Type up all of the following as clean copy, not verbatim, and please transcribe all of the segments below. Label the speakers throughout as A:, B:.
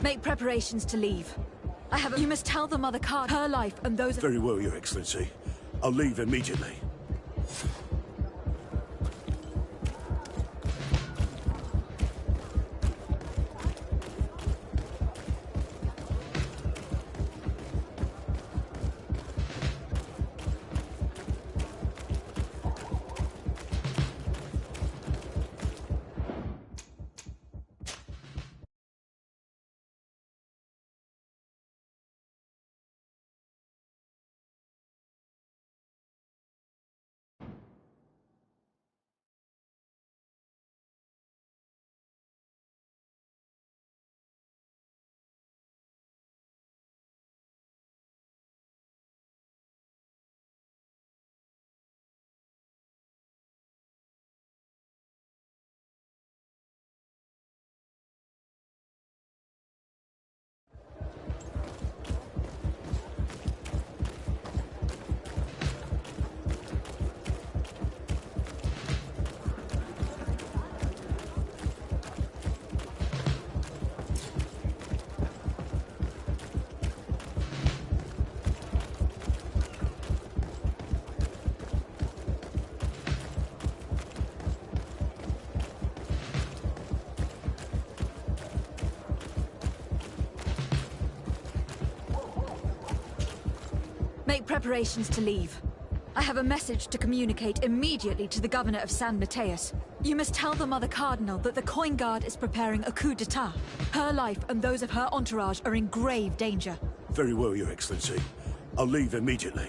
A: Make preparations to leave. You must tell the Mother Card her life and those...
B: Very well, Your Excellency. I'll leave immediately.
A: Make preparations to leave. I have a message to communicate immediately to the Governor of San Mateus. You must tell the Mother Cardinal that the Coin Guard is preparing a coup d'etat. Her life and those of her entourage are in grave danger.
B: Very well, Your Excellency. I'll leave immediately.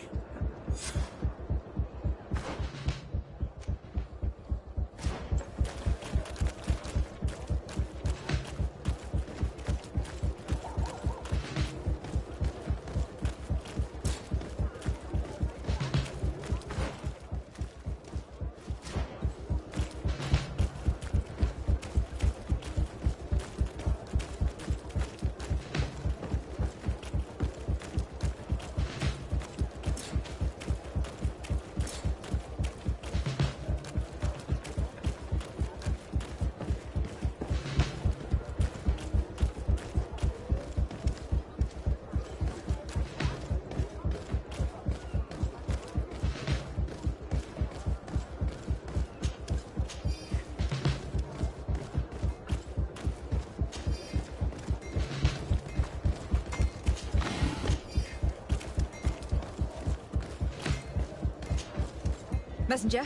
A: Messenger,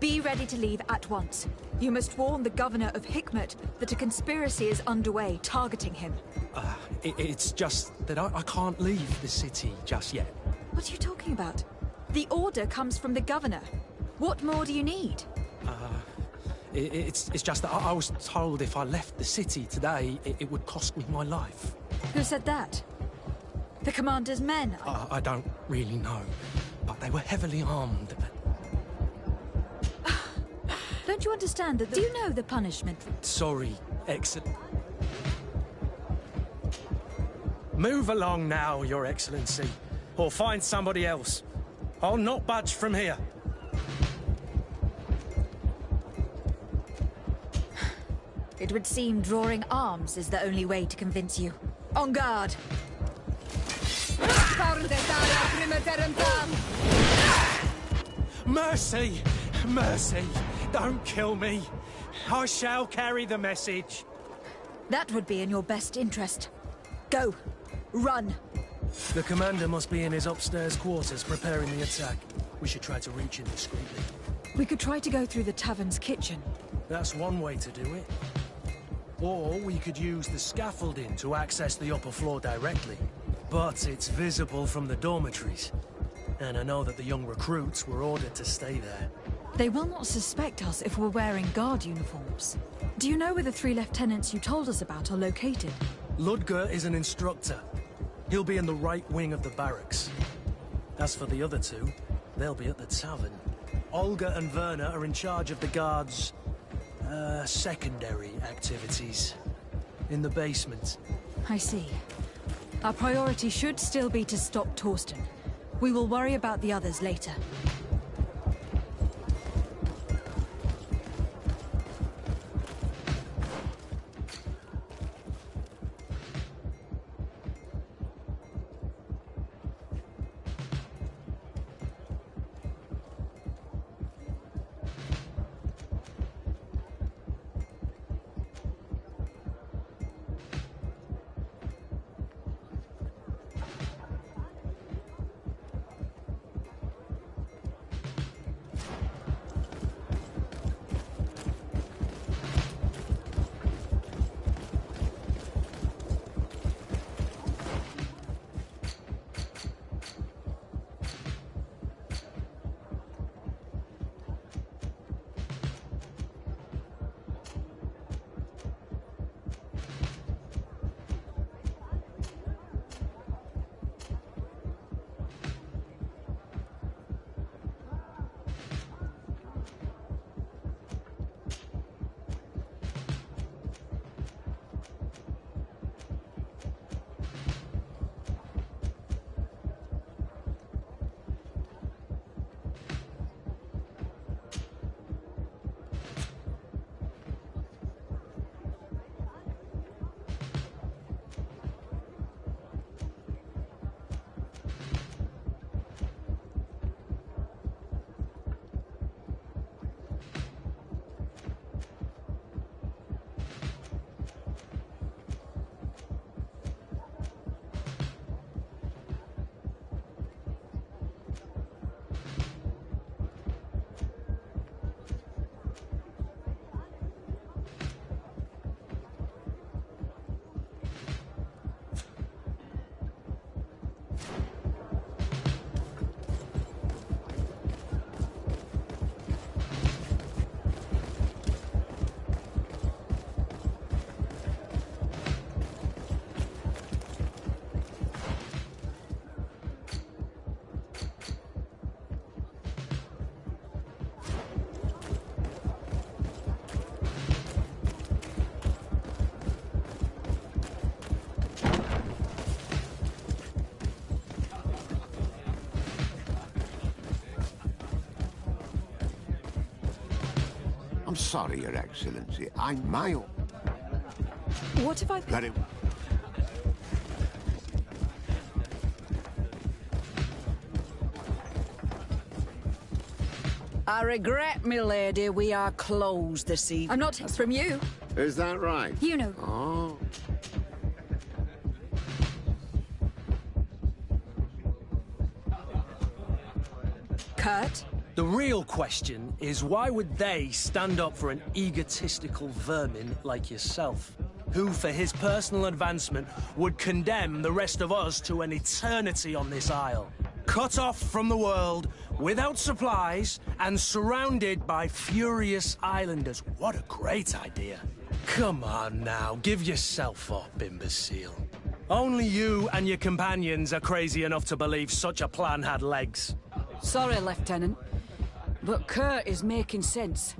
A: be ready to leave at once. You must warn the Governor of Hikmet that a conspiracy is underway targeting him.
C: It's just that I can't leave the city just yet.
A: What are you talking about? The order comes from the Governor. What more do you need?
C: It's just that I was told if I left the city today, it would cost me my life.
A: Who said that? The Commander's men?
C: I don't really know, but they were heavily armed.
A: Don't you understand that... Do you know the punishment?
C: Sorry, Excellent. Move along now, Your Excellency, or find somebody else. I'll not budge from here.
A: It would seem drawing arms is the only way to convince you. En garde!
C: Mercy! Mercy! Don't kill me! I shall carry the message.
A: That would be in your best interest. Go! Run!
C: The commander must be in his upstairs quarters preparing the attack. We should try to reach him discreetly.
A: We could try to go through the tavern's kitchen.
C: That's one way to do it. Or we could use the scaffolding to access the upper floor directly. But it's visible from the dormitories. And I know that the young recruits were ordered to stay there.
A: They will not suspect us if we're wearing guard uniforms. Do you know where the 3 lieutenants you told us about are located?
C: Ludger is an instructor. He'll be in the right wing of the barracks. As for the other 2, they'll be at the tavern. Olga and Werner are in charge of the guards' secondary activities. In the basement.
A: I see. Our priority should still be to stop Torsten. We will worry about the others later.
D: sorry, Your Excellency. My...
A: What if I...
D: Very...
E: I regret, milady, we are closed this evening.
A: I'm not from you.
D: Is that right?
A: You know.
D: Oh.
A: Kurt?
C: The real question is why would they stand up for an egotistical vermin like yourself, who, for his personal advancement, would condemn the rest of us to an eternity on this isle? Cut off from the world, without supplies, and surrounded by furious islanders. What a great idea. Come on now, give yourself up, imbecile. Only you and your companions are crazy enough to believe such a plan had legs.
E: Sorry, Lieutenant, but Kurt is making sense.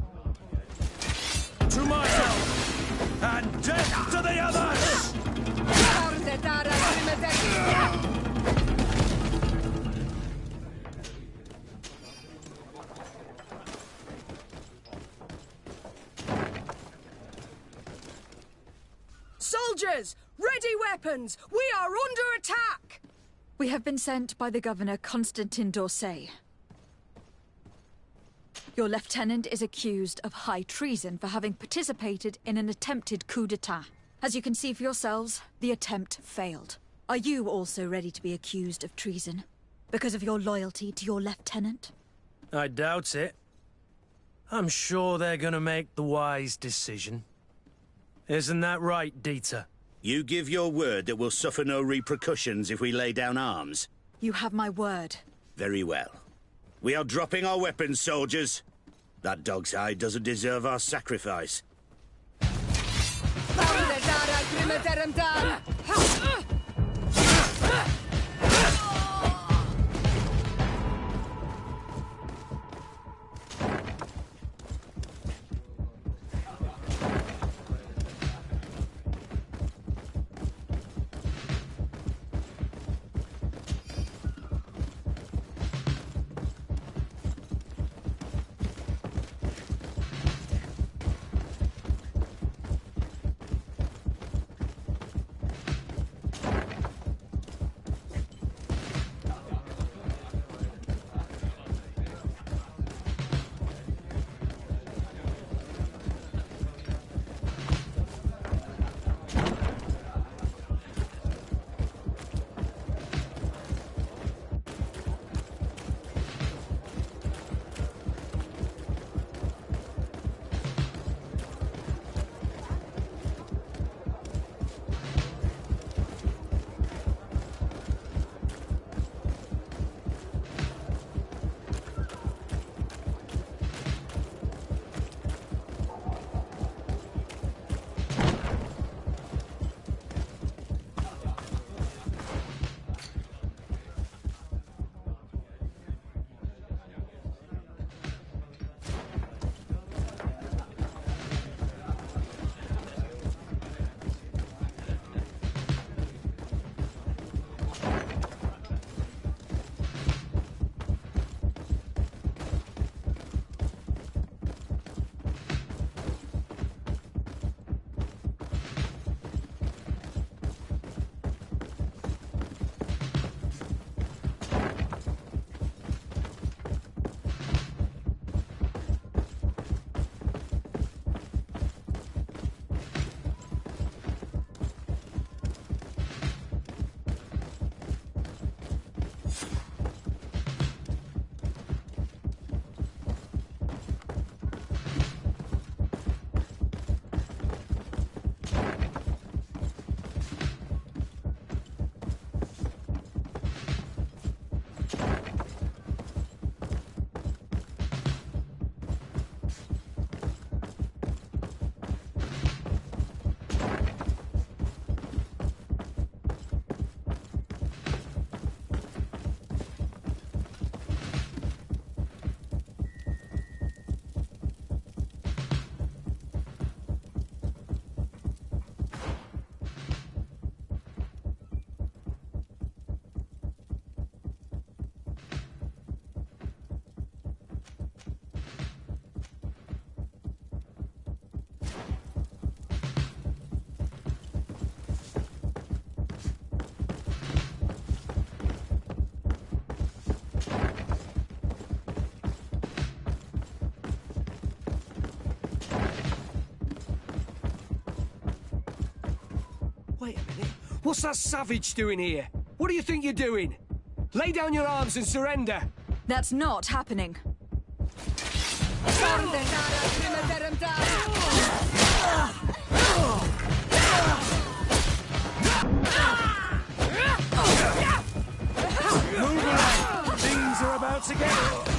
C: To myself, and death to the others!
F: Soldiers, ready weapons! We are under attack!
A: We have been sent by the Governor Constantin d'Orsay. Your lieutenant is accused of high treason for having participated in an attempted coup d'etat. As you can see for yourselves, the attempt failed. Are you also ready to be accused of treason? Because of your loyalty to your lieutenant?
C: I doubt it. I'm sure they're gonna make the wise decision. Isn't that right, Dieter?
G: You give your word that we'll suffer no repercussions if we lay down arms?
A: You have my word.
G: Very well. We are dropping our weapons, soldiers. That dog's hide doesn't deserve our sacrifice.
H: Wait a minute. What's that savage doing here? What do you think you're doing? Lay down your arms and surrender.
A: That's not happening.
C: Move along! Things are about to get...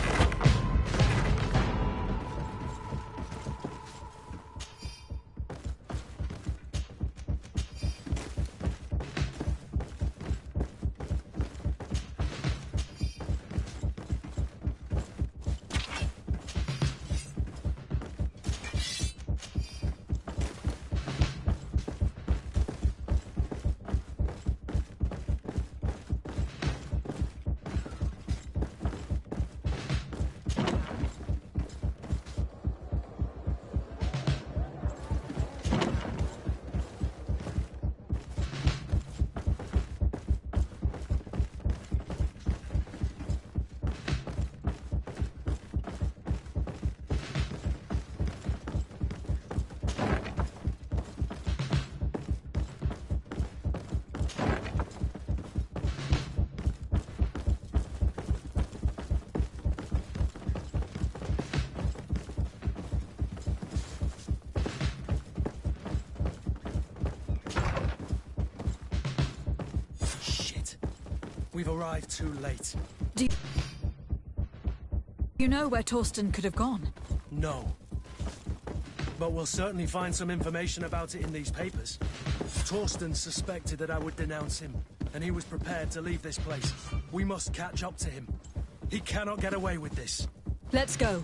C: We've arrived too late.
A: Do you know where Torsten could have gone?
C: No. But we'll certainly find some information about it in these papers. Torsten suspected that I would denounce him, and he was prepared to leave this place. We must catch up to him. He cannot get away with this.
A: Let's go.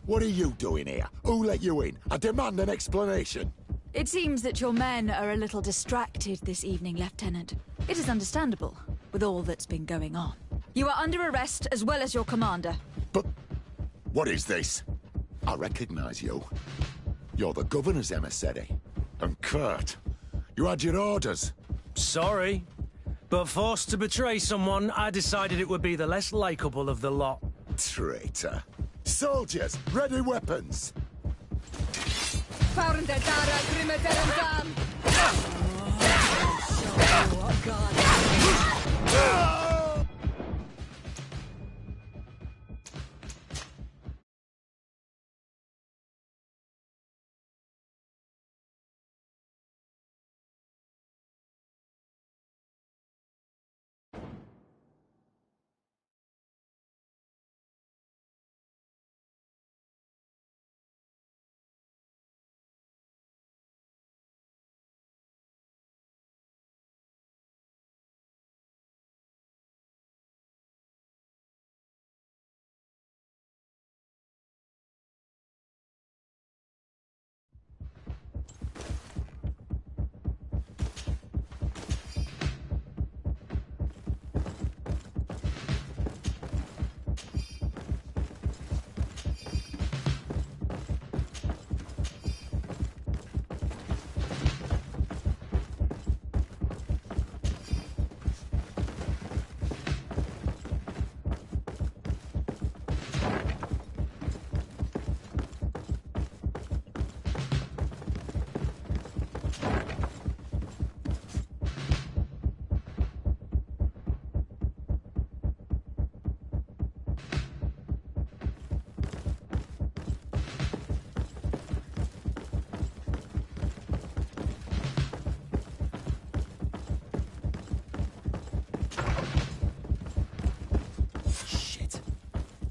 I: What are you doing here? Who let you in? I demand an explanation.
A: It seems that your men are a little distracted this evening, Lieutenant. It is understandable, with all that's been going on. You are under arrest, as well as your commander.
I: But... what is this? I recognize you. You're the governor's emissary. And Kurt, you had your orders.
C: Sorry, but forced to betray someone, I decided it would be the less likable of the lot.
I: Traitor. Soldiers, ready weapons!
F: Oh, God.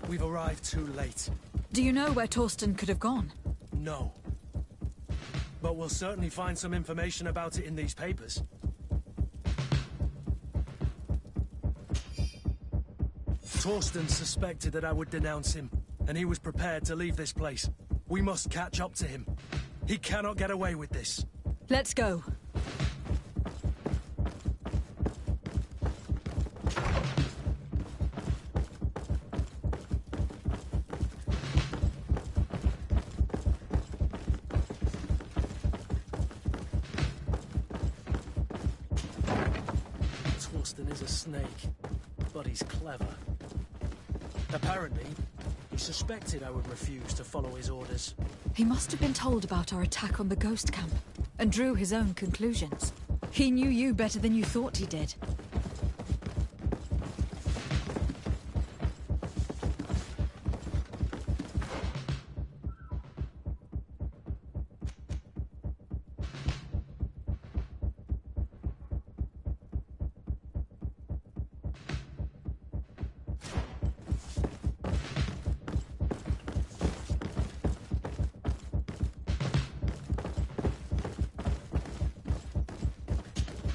C: We've arrived too late.
A: Do you know where Torsten could have gone?
C: No. But we'll certainly find some information about it in these papers. Torsten suspected that I would denounce him, and he was prepared to leave this place. We must catch up to him. He cannot get away with this.
A: Let's go.
C: Torsten is a snake, but he's clever. Apparently, he suspected I would refuse to follow his orders.
A: He must have been told about our attack on the ghost camp, and drew his own conclusions. He knew you better than you thought he did.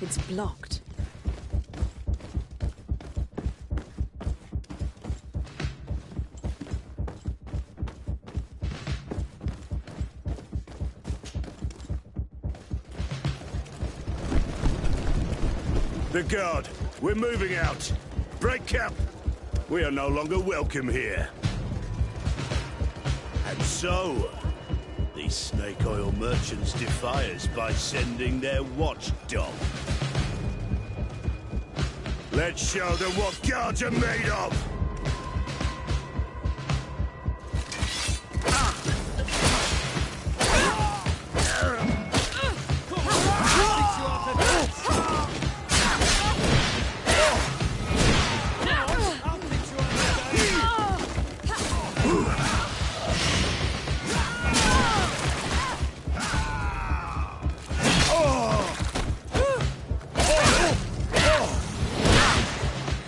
A: It's blocked.
B: The guard, we're moving out. Break camp. We are no longer welcome here. And so, these snake oil merchants defy us by sending their watchdog. Let's show them what guards are made of!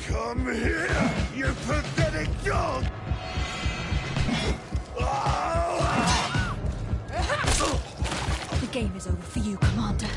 B: Come here, you pathetic dog!
A: The game is over for you, Commander.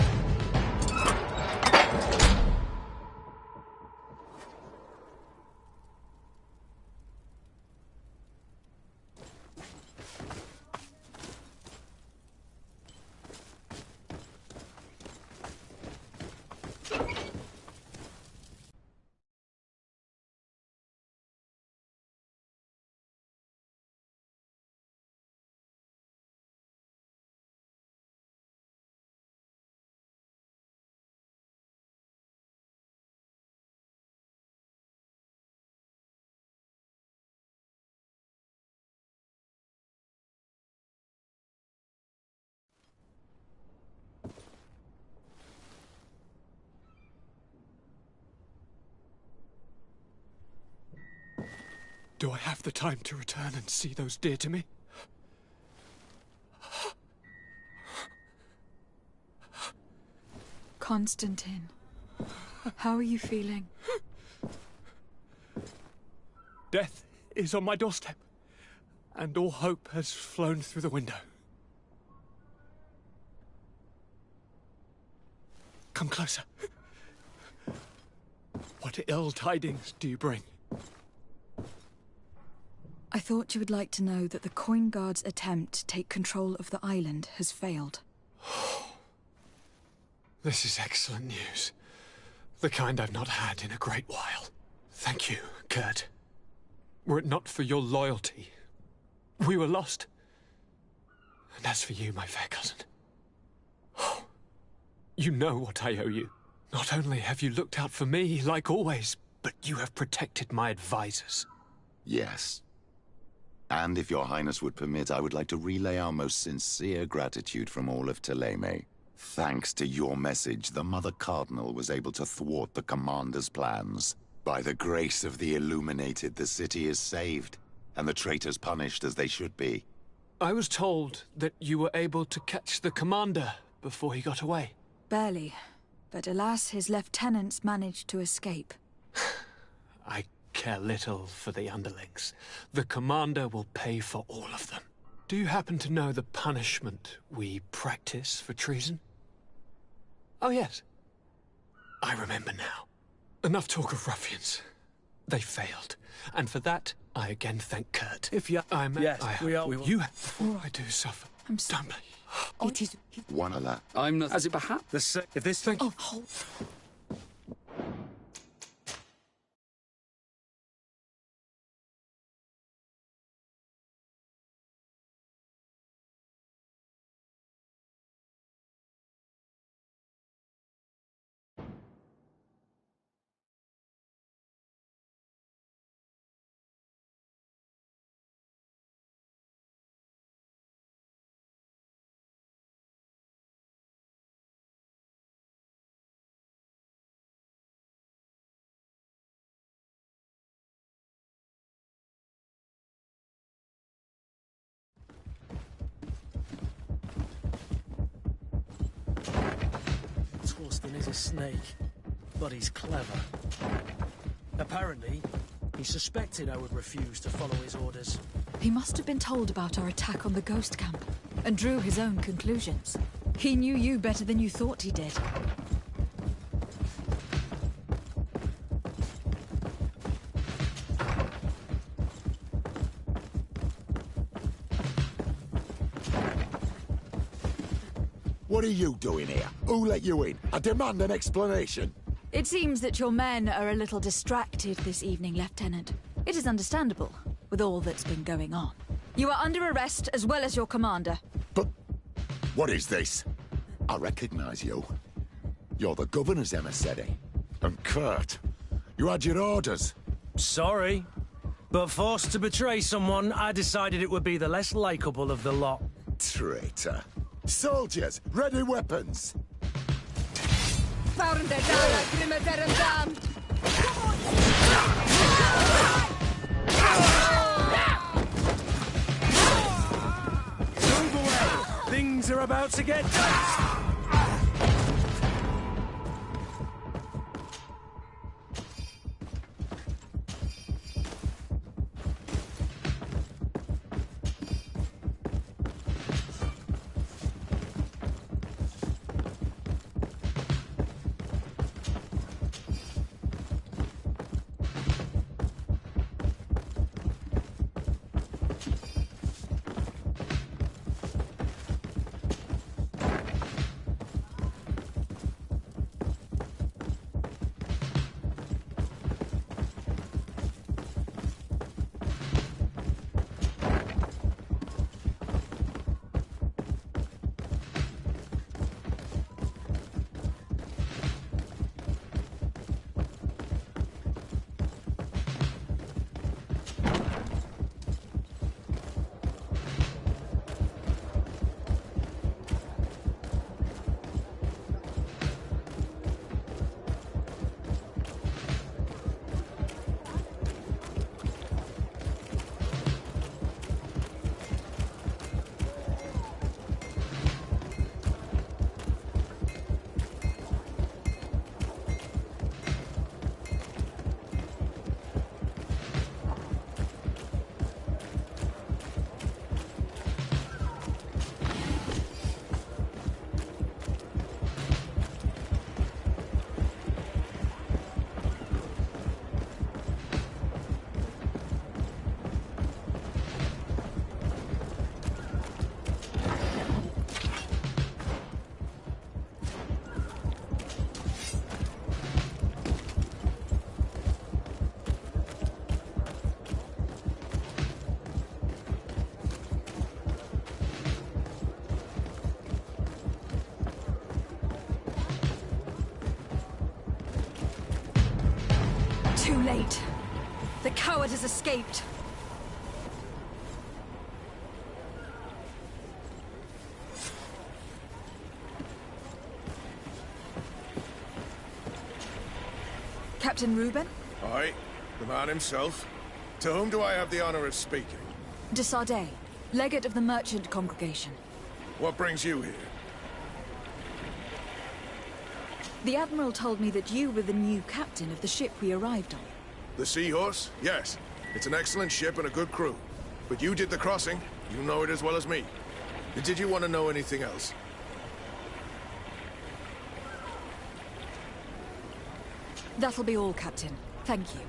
H: Do I have the time to return and see those dear to me?
A: Constantine, how are you feeling?
H: Death is on my doorstep, and all hope has flown through the window. Come closer. What ill tidings do you bring?
A: I thought you would like to know that the Coin Guard's attempt to take control of the island has failed.
H: This is excellent news. The kind I've not had in a great while. Thank you, Kurt. Were it not for your loyalty, we were lost. And as for you, my fair cousin, you know what I owe you. Not only have you looked out for me, like always, but you have protected my advisors.
I: Yes. And if your highness would permit, I would like to relay our most sincere gratitude from all of Thélème. Thanks to your message, the Mother Cardinal was able to thwart the Commander's plans. By the grace of the Illuminated, the city is saved, and the traitors punished as they should be.
H: I was told that you were able to catch the Commander before he got away.
A: Barely, but alas, his lieutenants managed to escape.
H: I care little for the underlings. The Commander will pay for all of them. Do you happen to know the punishment we practice for treason? Oh yes, I remember now. Enough talk of ruffians. They failed, and for that, I again thank Kurt.
C: If you... Yes, we are...
H: You have before I do suffer.
A: I'm sorry.
H: Don't blame.
E: It is...
I: One a lap.
J: I'm not... As it perhaps...
C: If this thing...
A: Oh, hold.
C: Torsten is a snake, but he's clever. Apparently, he suspected I would refuse to follow his orders.
A: He must have been told about our attack on the ghost camp and drew his own conclusions. He knew you better than you thought he did.
I: What are you doing here? Who let you in? I demand an explanation.
A: It seems that your men are a little distracted this evening, Lieutenant. It is understandable, with all that's been going on. You are under arrest, as well as your commander.
I: But what is this? I recognize you. You're the governor's emissary. And Kurt, you had your orders.
C: Sorry, but forced to betray someone, I decided it would be the less likable of the lot.
I: Traitor. Soldiers, ready weapons.
F: Move
C: away! Things are about to get diced!
A: Too late. The coward has escaped. Captain Reuben?
K: Aye, the man himself. To whom do I have the honor of speaking?
A: De Sardet, legate of the merchant congregation.
K: What brings you here?
A: The Admiral told me that you were the new captain of the ship we arrived on.
K: The Seahorse? Yes. It's an excellent ship and a good crew. But you did the crossing. You know it as well as me. Did you want to know anything else?
A: That'll be all, Captain. Thank you.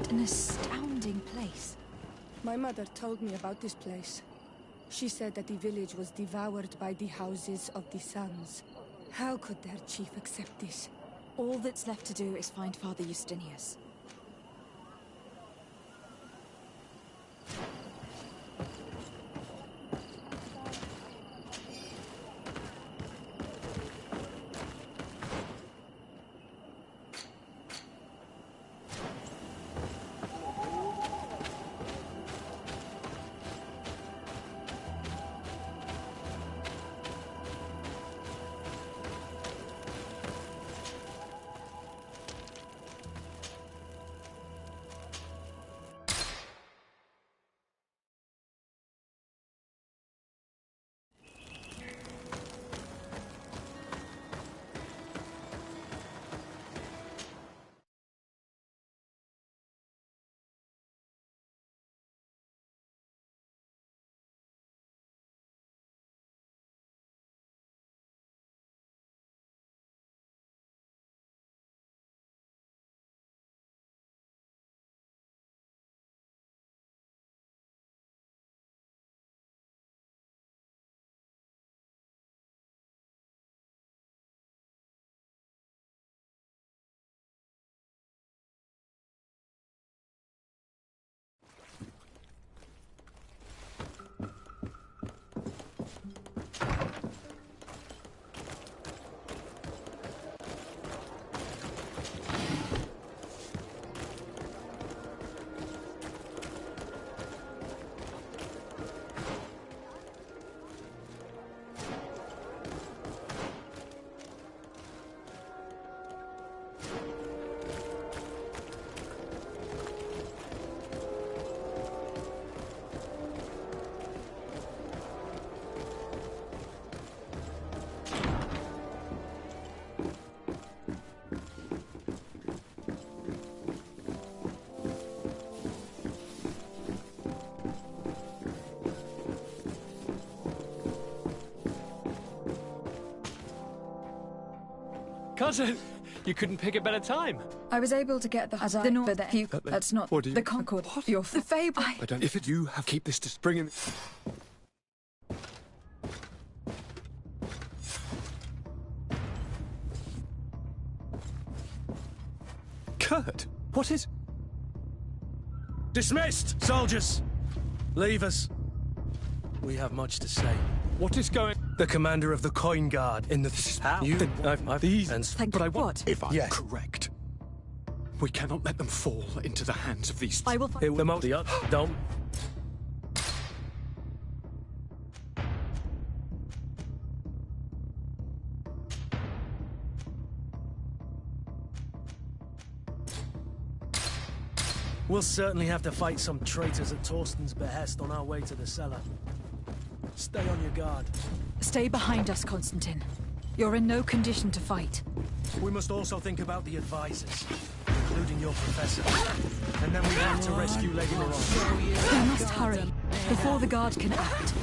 A: An astounding place.
F: My mother told me about this place. She said that the village was devoured by the houses of the sons. How could their chief accept this?
A: All that's left to do is find Father Justinius.
H: Cousin, you couldn't pick a better time.
A: I was able to get the north, but you, that's not
H: What do you-
A: the Concord. You're the fable.
H: I don't. If it you have keep this to spring in. Kurt, what is?
C: Dismissed! Soldiers! Leave us. We have much to say.
H: What is going?
C: The commander of the Coin Guard in the... How? I've
H: These...
C: And
A: Thank
H: but
A: you.
H: I want...
A: What?
H: If I'm
C: Yes.
H: correct, we cannot let them fall into the hands of these...
A: I will
C: It the most... Don't... We'll certainly have to fight some traitors at Torsten's behest on our way to the cellar. Stay on your guard.
A: Stay behind us, Constantine. You're in no condition to fight.
C: We must also think about the advisors, including your professor. And then we have to rescue Lady Miron.
A: We must hurry, before the guard can act.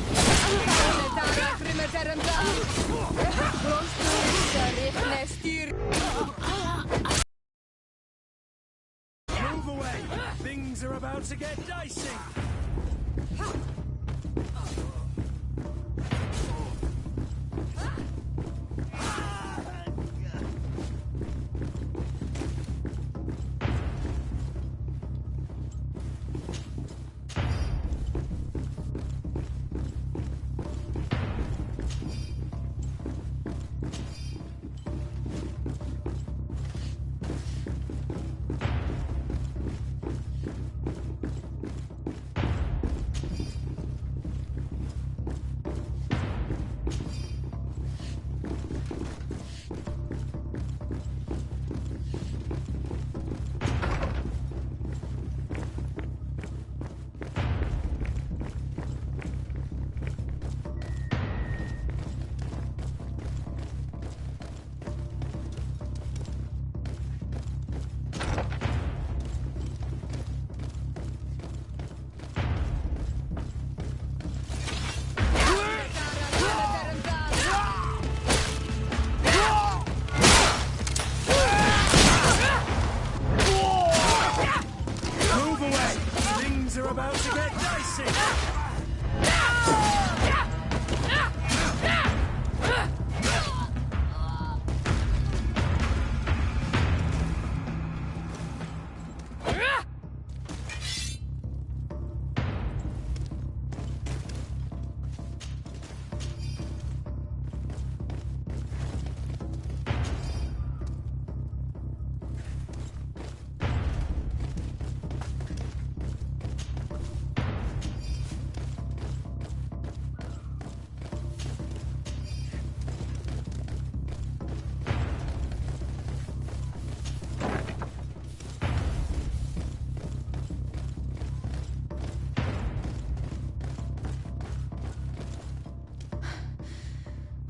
C: Move away! Things are about to get dicey!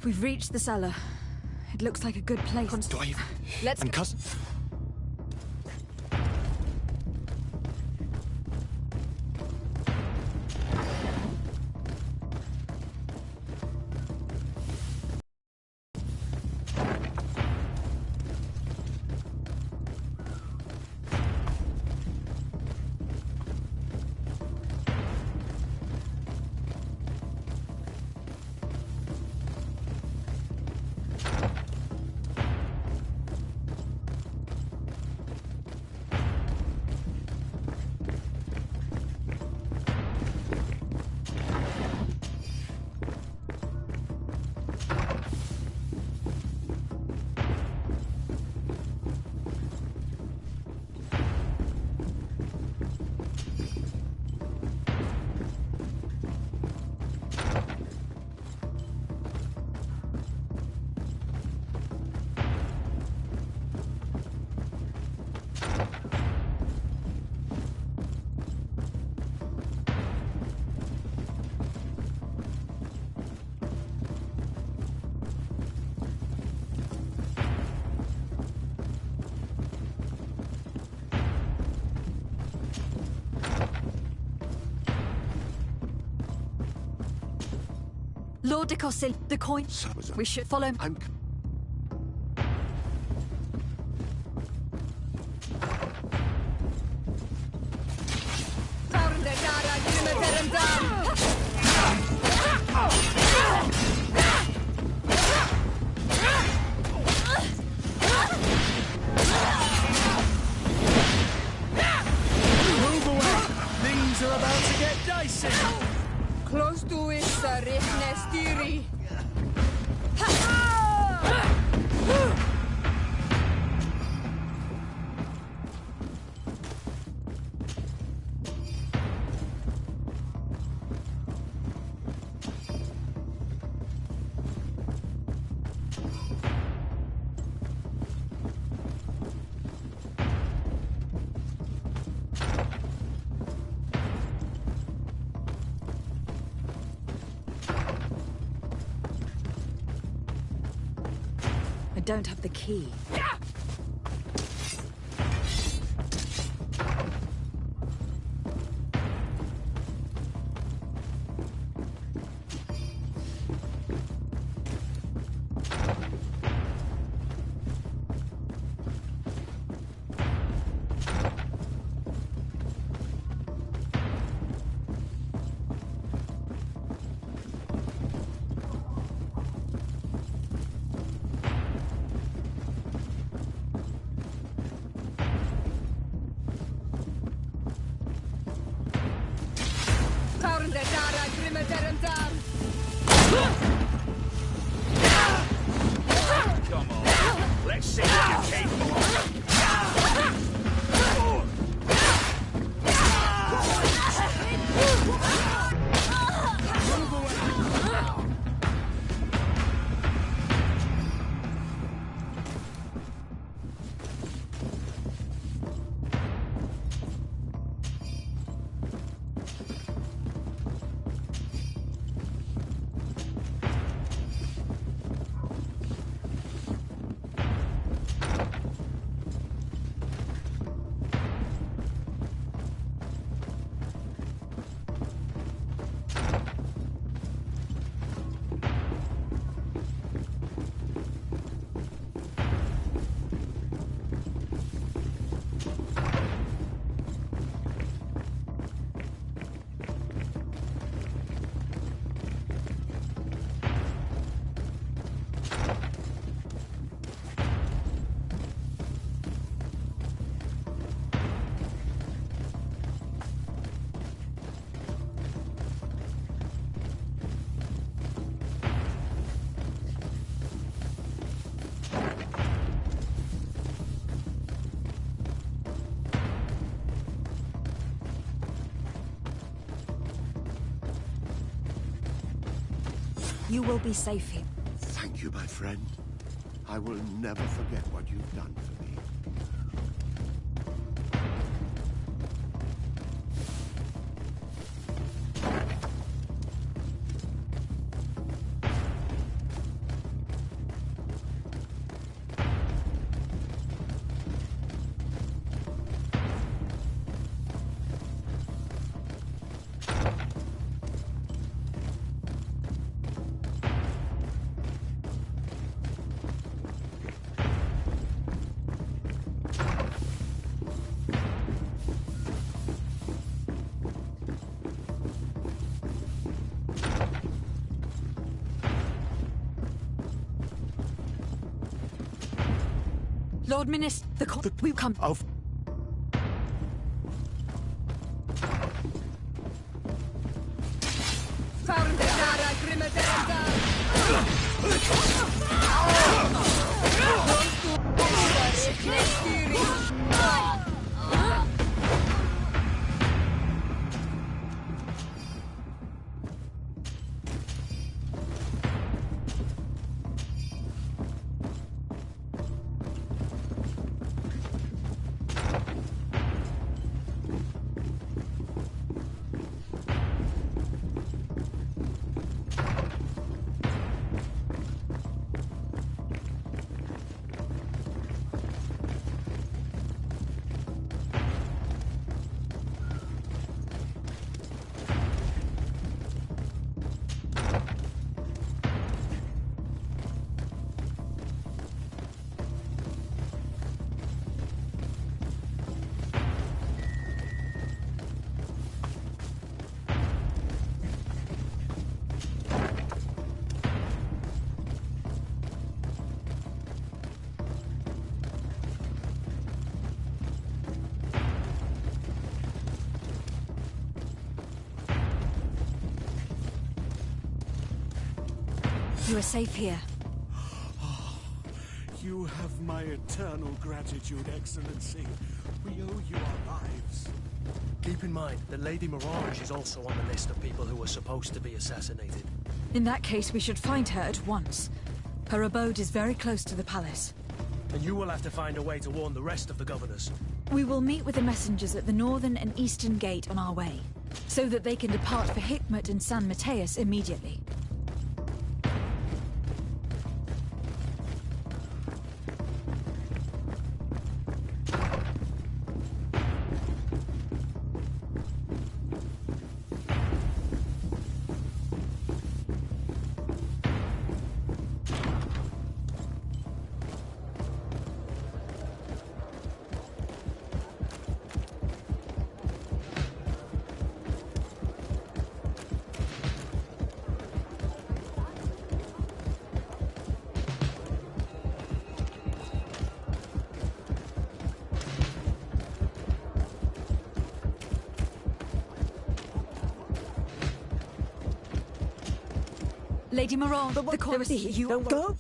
A: We've reached the cellar. It looks like a good place.
H: Do I even...
A: Let's
H: And cousin...
A: Lord de Cosil, the coin. We should follow him.
C: icing!
F: Close to it, Sarifne Stiri.
A: I don't have the key.
B: Come on, let's see what you're capable of.
A: You will be safe here.
D: Thank you, my friend. I will never forget what you've done for me.
A: Lord Minister, we come.
D: Of
A: You are safe here.
B: You have my eternal gratitude, Excellency. We owe you our lives.
C: Keep in mind that Lady Mirage is also on the list of people who were supposed to be assassinated.
A: In that case, we should find her at once. Her abode is very close to the palace.
C: And you will have to find a way to warn the rest of the governors.
A: We will meet with the messengers at the northern and eastern gate on our way, so that they can depart for Hikmet and San Mateus immediately. Lady Mirage, the chorus you...
C: Don't go!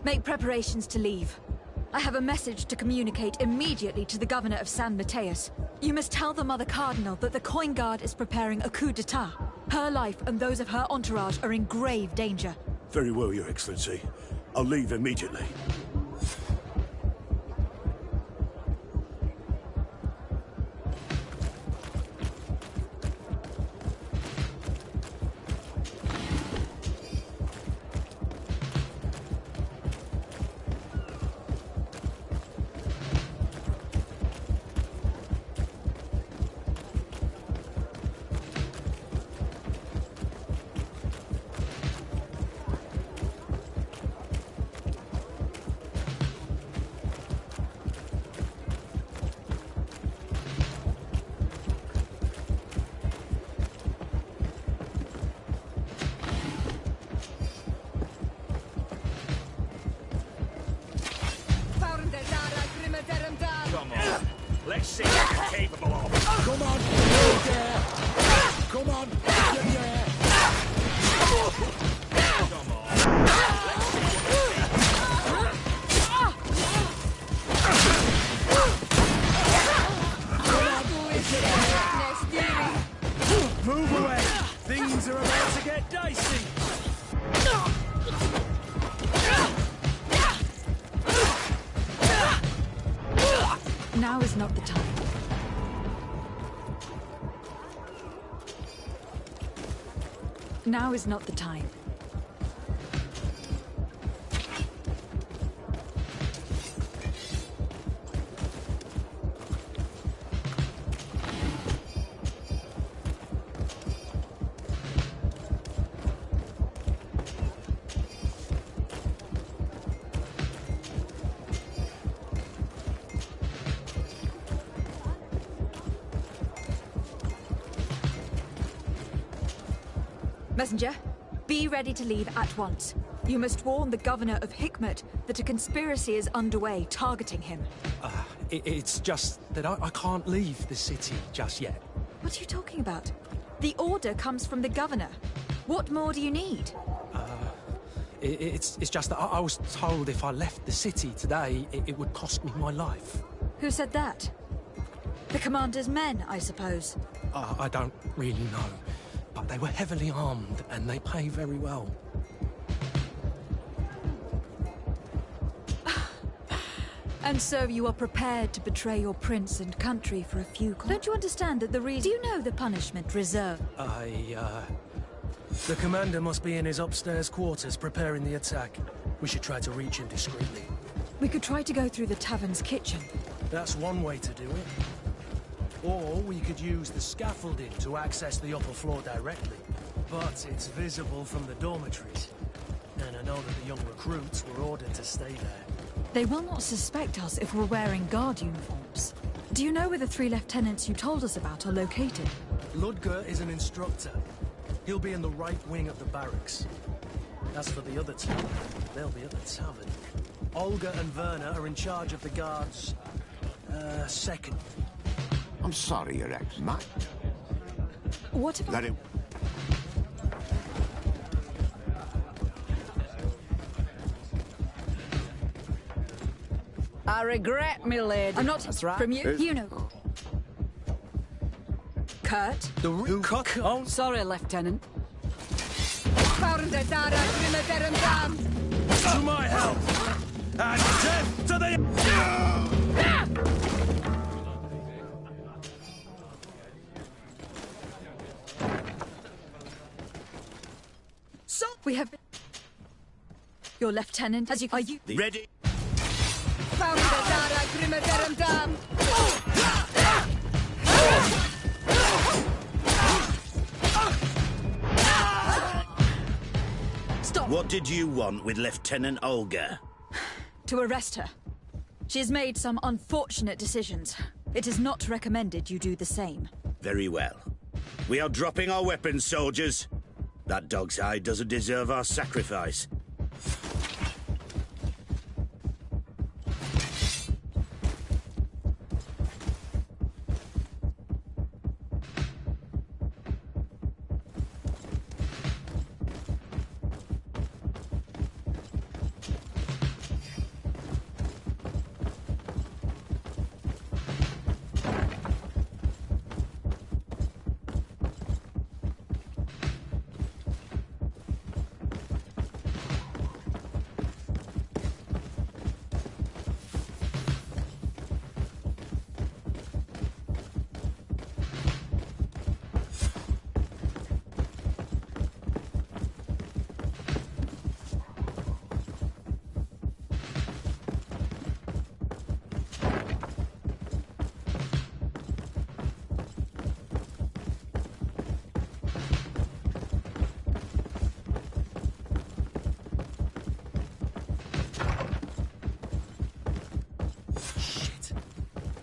A: Make preparations to leave. I have a message to communicate immediately to the governor of San Mateus. You must tell the Mother Cardinal that the Coin Guard is preparing a coup d'etat. Her life and those of her entourage are in grave danger.
B: Very well, Your Excellency. I'll leave immediately. Come on. Let's see what you're capable of.
D: Come on, you dare! Come on, you dare!
B: Come on. Let's see what
C: Move away! Things are about to get dicey!
A: Now is not the time. Now is not the time. Messenger, be ready to leave at once. You must warn the governor of Hikmet that a conspiracy is underway targeting him.
C: It's just that I can't leave the city just yet.
A: What are you talking about? The order comes from the governor. What more do you need?
C: It's just that I was told if I left the city today, it would cost me my life.
A: Who said that? The commander's men, I suppose.
C: I don't really know, but they were heavily armed and they pay very well.
A: And so you are prepared to betray your prince and country for a few coins? Don't you understand that the reason... Do you know the punishment reserved?
C: The commander must be in his upstairs quarters preparing the attack. We should try to reach him discreetly.
A: We could try to go through the tavern's kitchen.
C: That's one way to do it. Or we could use the scaffolding to access the upper floor directly. But it's visible from the dormitories. And I know that the young recruits were ordered to stay there.
A: They will not suspect us if we're wearing guard uniforms. Do you know where the 3 lieutenants you told us about are located?
C: Ludger is an instructor. He'll be in the right wing of the barracks. As for the other 2, they'll be at the tavern. Olga and Werner are in charge of the guards... second.
D: I'm sorry, Your Ex. Matt.
A: What about...
D: Let him...
E: I regret, me lady.
A: I'm not...
E: That's right.
A: From you, you know... Kurt?
C: The cock? Oh,
E: sorry, Lieutenant.
C: To my help! And death to the...
A: So, we have... Your lieutenant, as you... Are you...
G: Ready?
A: Stop!
G: What did you want with Lieutenant Olga?
A: To arrest her. She has made some unfortunate decisions. It is not recommended you do the same.
G: Very well. We are dropping our weapons, soldiers. That dog's hide doesn't deserve our sacrifice.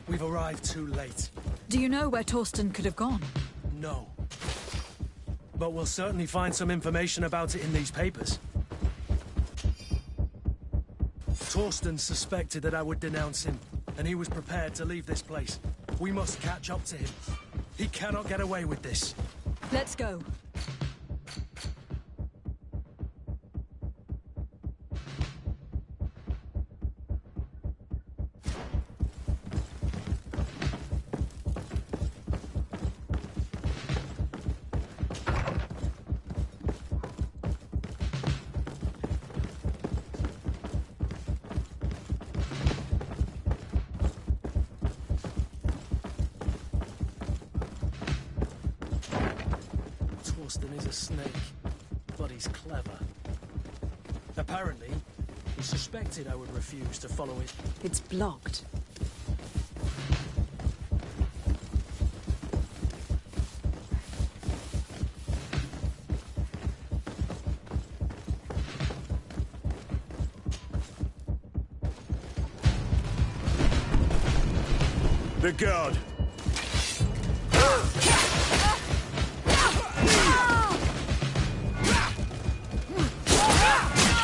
C: We've arrived too late.
A: Do you know where Torsten could have gone?
C: No. But we'll certainly find some information about it in these papers. Torsten suspected that I would denounce him, and he was prepared to leave this place. We must catch up to him. He cannot get away with this.
A: Let's go.
C: Torsten is a snake, but he's clever. Apparently, he suspected I would refuse to follow it.
E: It's blocked.
B: The guard.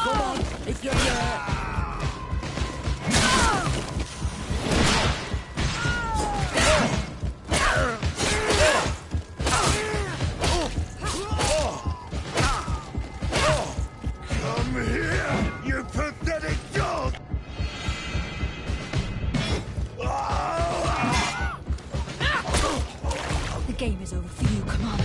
C: Come
B: Come here, you pathetic dog!
A: The game is over for you, Commander.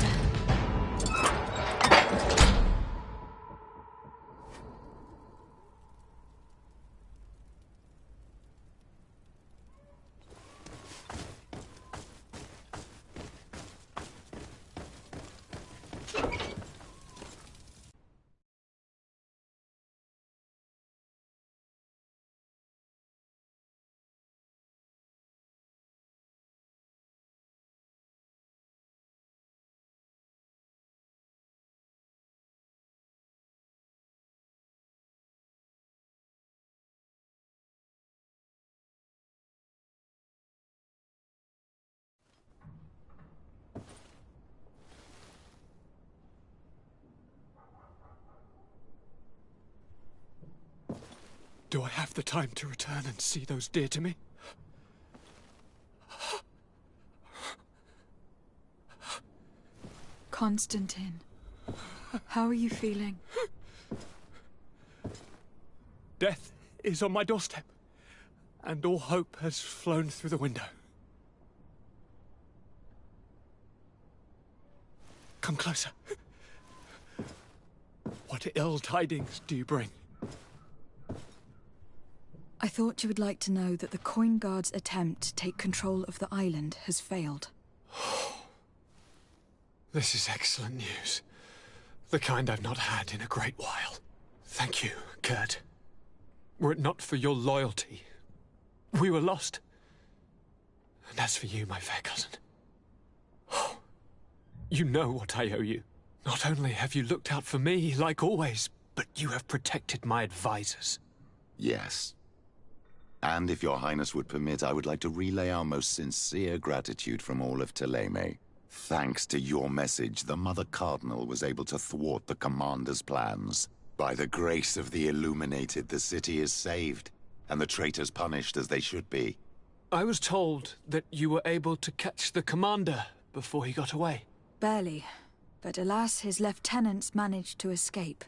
H: Do I have the time to return and see those dear to me?
A: Constantine, how are you feeling?
H: Death is on my doorstep, and all hope has flown through the window. Come closer. What ill tidings do you bring?
A: I thought you would like to know that the Coin Guard's attempt to take control of the island has failed.
H: This is excellent news. The kind I've not had in a great while. Thank you, Kurt. Were it not for your loyalty, we were lost. And as for you, my fair cousin, you know what I owe you. Not only have you looked out for me, like always, but you have protected my advisors.
I: Yes. And if your highness would permit, I would like to relay our most sincere gratitude from all of Thélème. Thanks to your message, the Mother Cardinal was able to thwart the Commander's plans. By the grace of the Illuminated, the city is saved, and the traitors punished as they should be.
H: I was told that you were able to catch the Commander before he got away.
A: Barely, but alas, his lieutenants managed to escape.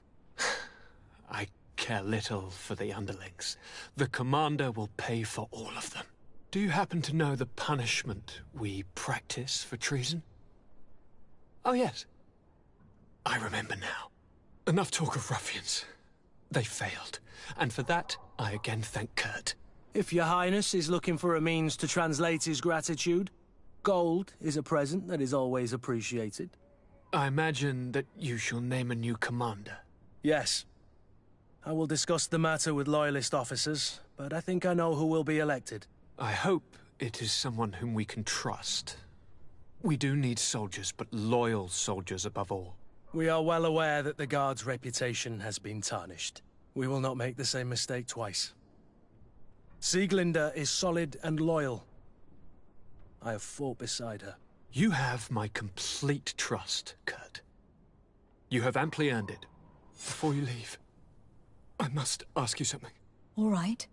H: I care little for the underlings. The Commander will pay for all of them. Do you happen to know the punishment we practice for treason? Oh yes, I remember now. Enough talk of ruffians. They failed, and for that I again thank Kurt.
C: If your highness is looking for a means to translate his gratitude, gold is a present that is always appreciated.
H: I imagine that you shall name a new commander.
C: Yes. I will discuss the matter with loyalist officers, but I think I know who will be elected.
H: I hope it is someone whom we can trust. We do need soldiers, but loyal soldiers above all.
C: We are well aware that the Guard's reputation has been tarnished. We will not make the same mistake twice. Sieglinde is solid and loyal. I have fought beside her.
H: You have my complete trust, Kurt. You have amply earned it. Before you leave, I must ask you something.
A: All right.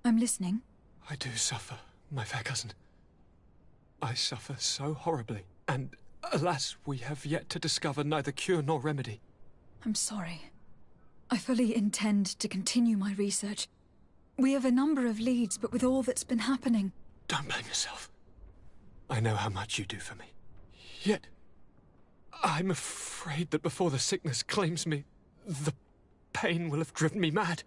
A: I'm listening.
H: I do suffer, my fair cousin. I suffer so horribly, and alas, we have yet to discover neither cure nor remedy.
A: I'm sorry. I fully intend to continue my research. We have a number of leads, but with all that's been happening...
H: Don't blame yourself. I know how much you do for me. Yet, I'm afraid that before the sickness claims me, the pain will have driven me mad.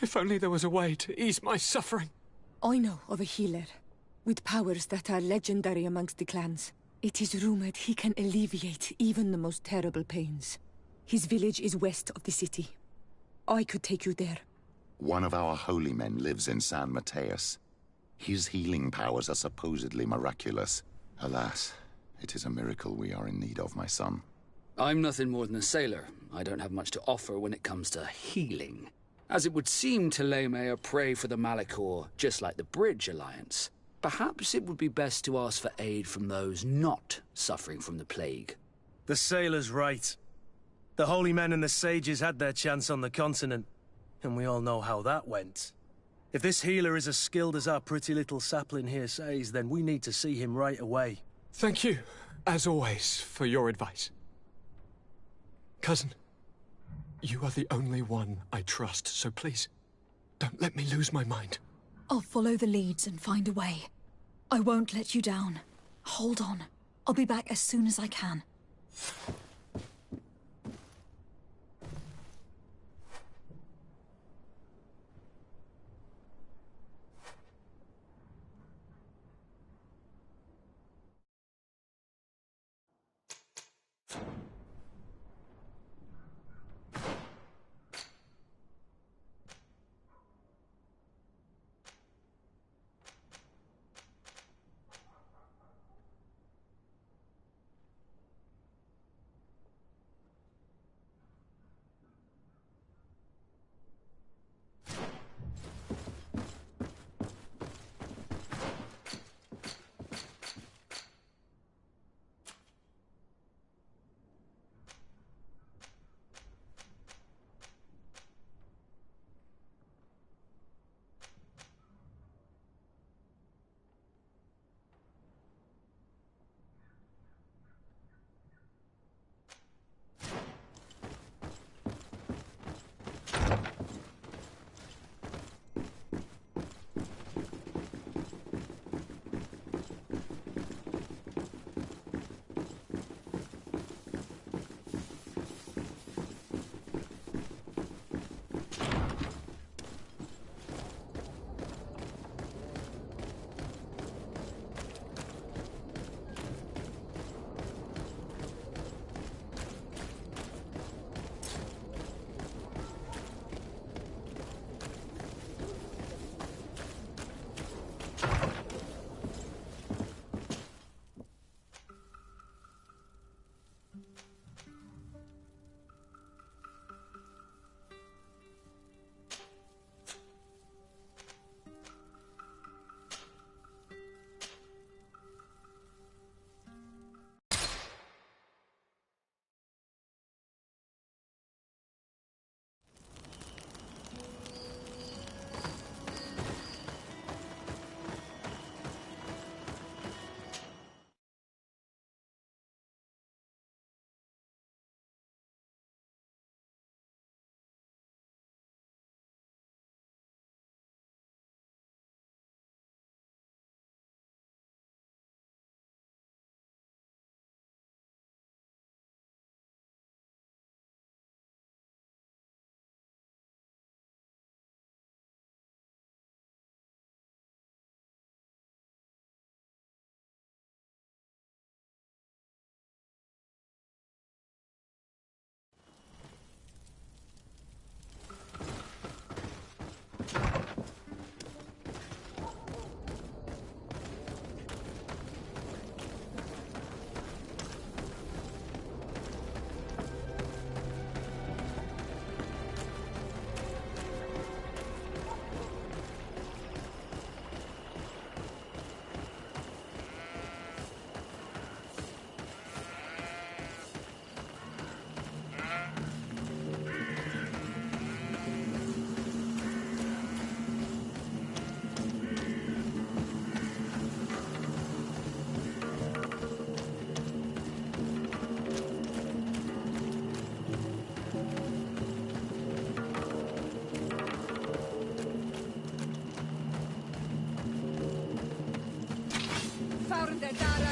H: If only there was a way to ease my suffering.
F: I know of a healer, with powers that are legendary amongst the clans. It is rumored he can alleviate even the most terrible pains. His village is west of the city. I could take you there.
I: One of our holy men lives in San Mateus. His healing powers are supposedly miraculous. Alas, it is a miracle we are in need of, my son.
J: I'm nothing more than a sailor. I don't have much to offer when it comes to healing. As it would seem Thélème are prey for the Malachor, just like the Bridge Alliance. Perhaps it would be best to ask for aid from those not suffering from the plague.
C: The sailor's right. The holy men and the sages had their chance on the continent, and we all know how that went. If this healer is as skilled as our pretty little sapling here says, then we need to see him right away.
H: Thank you, as always, for your advice. Cousin, you are the only one I trust, so please, don't let me lose my mind.
A: I'll follow the leads and find a way. I won't let you down. Hold on. I'll be back as soon as I can.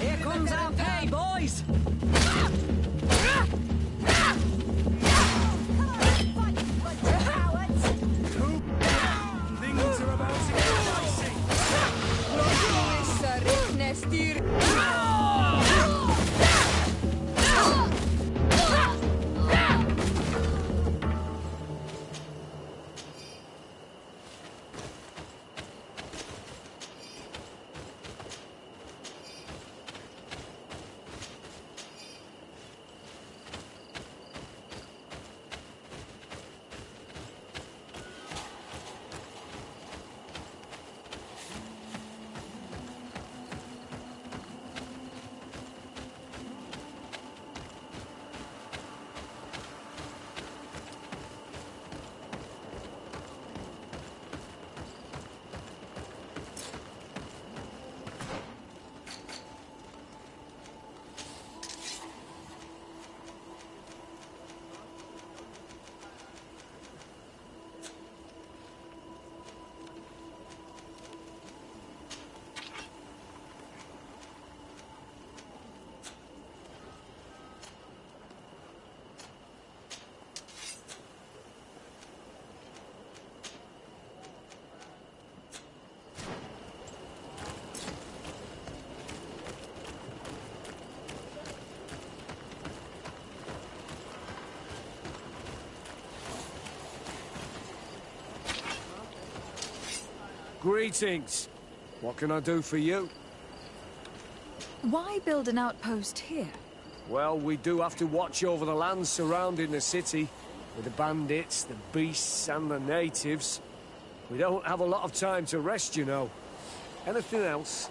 E: Here comes our pay, boys!
C: Things are about to get dicey.
L: Greetings. What can I do for you?
A: Why build an outpost here?
L: Well, we do have to watch over the lands surrounding the city, with the bandits, the beasts, and the natives. We don't have a lot of time to rest, you know. Anything else?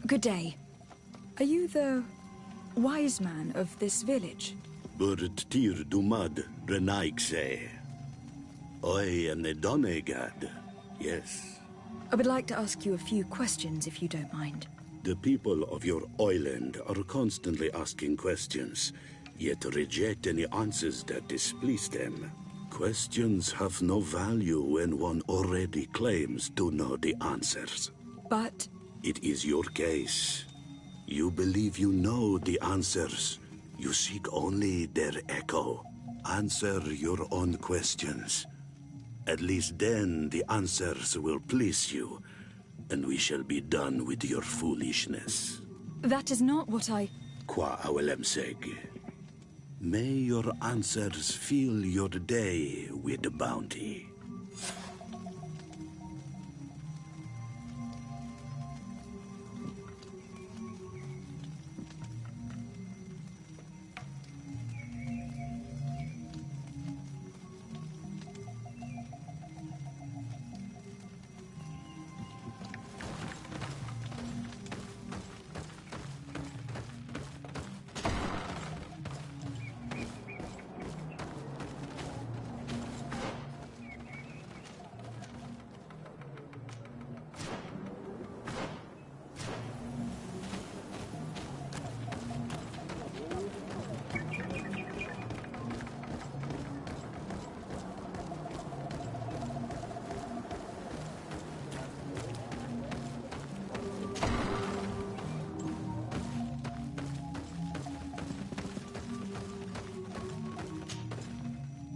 A: Good day. Are you the wise man of this village?
B: Burt tir dumad renaikse. I am the Donegad. Yes.
A: I would like to ask you a few questions, if you don't mind.
B: The people of your island are constantly asking questions, yet reject any answers that displease them. Questions have no value when one already claims to know the answers.
A: But...
B: It is your case. You believe you know the answers. You seek only their echo. Answer your own questions. At least then the answers will please you, and we shall be done with your foolishness.
A: That is not what I...
B: Qua awelemseg. May your answers fill your day with bounty.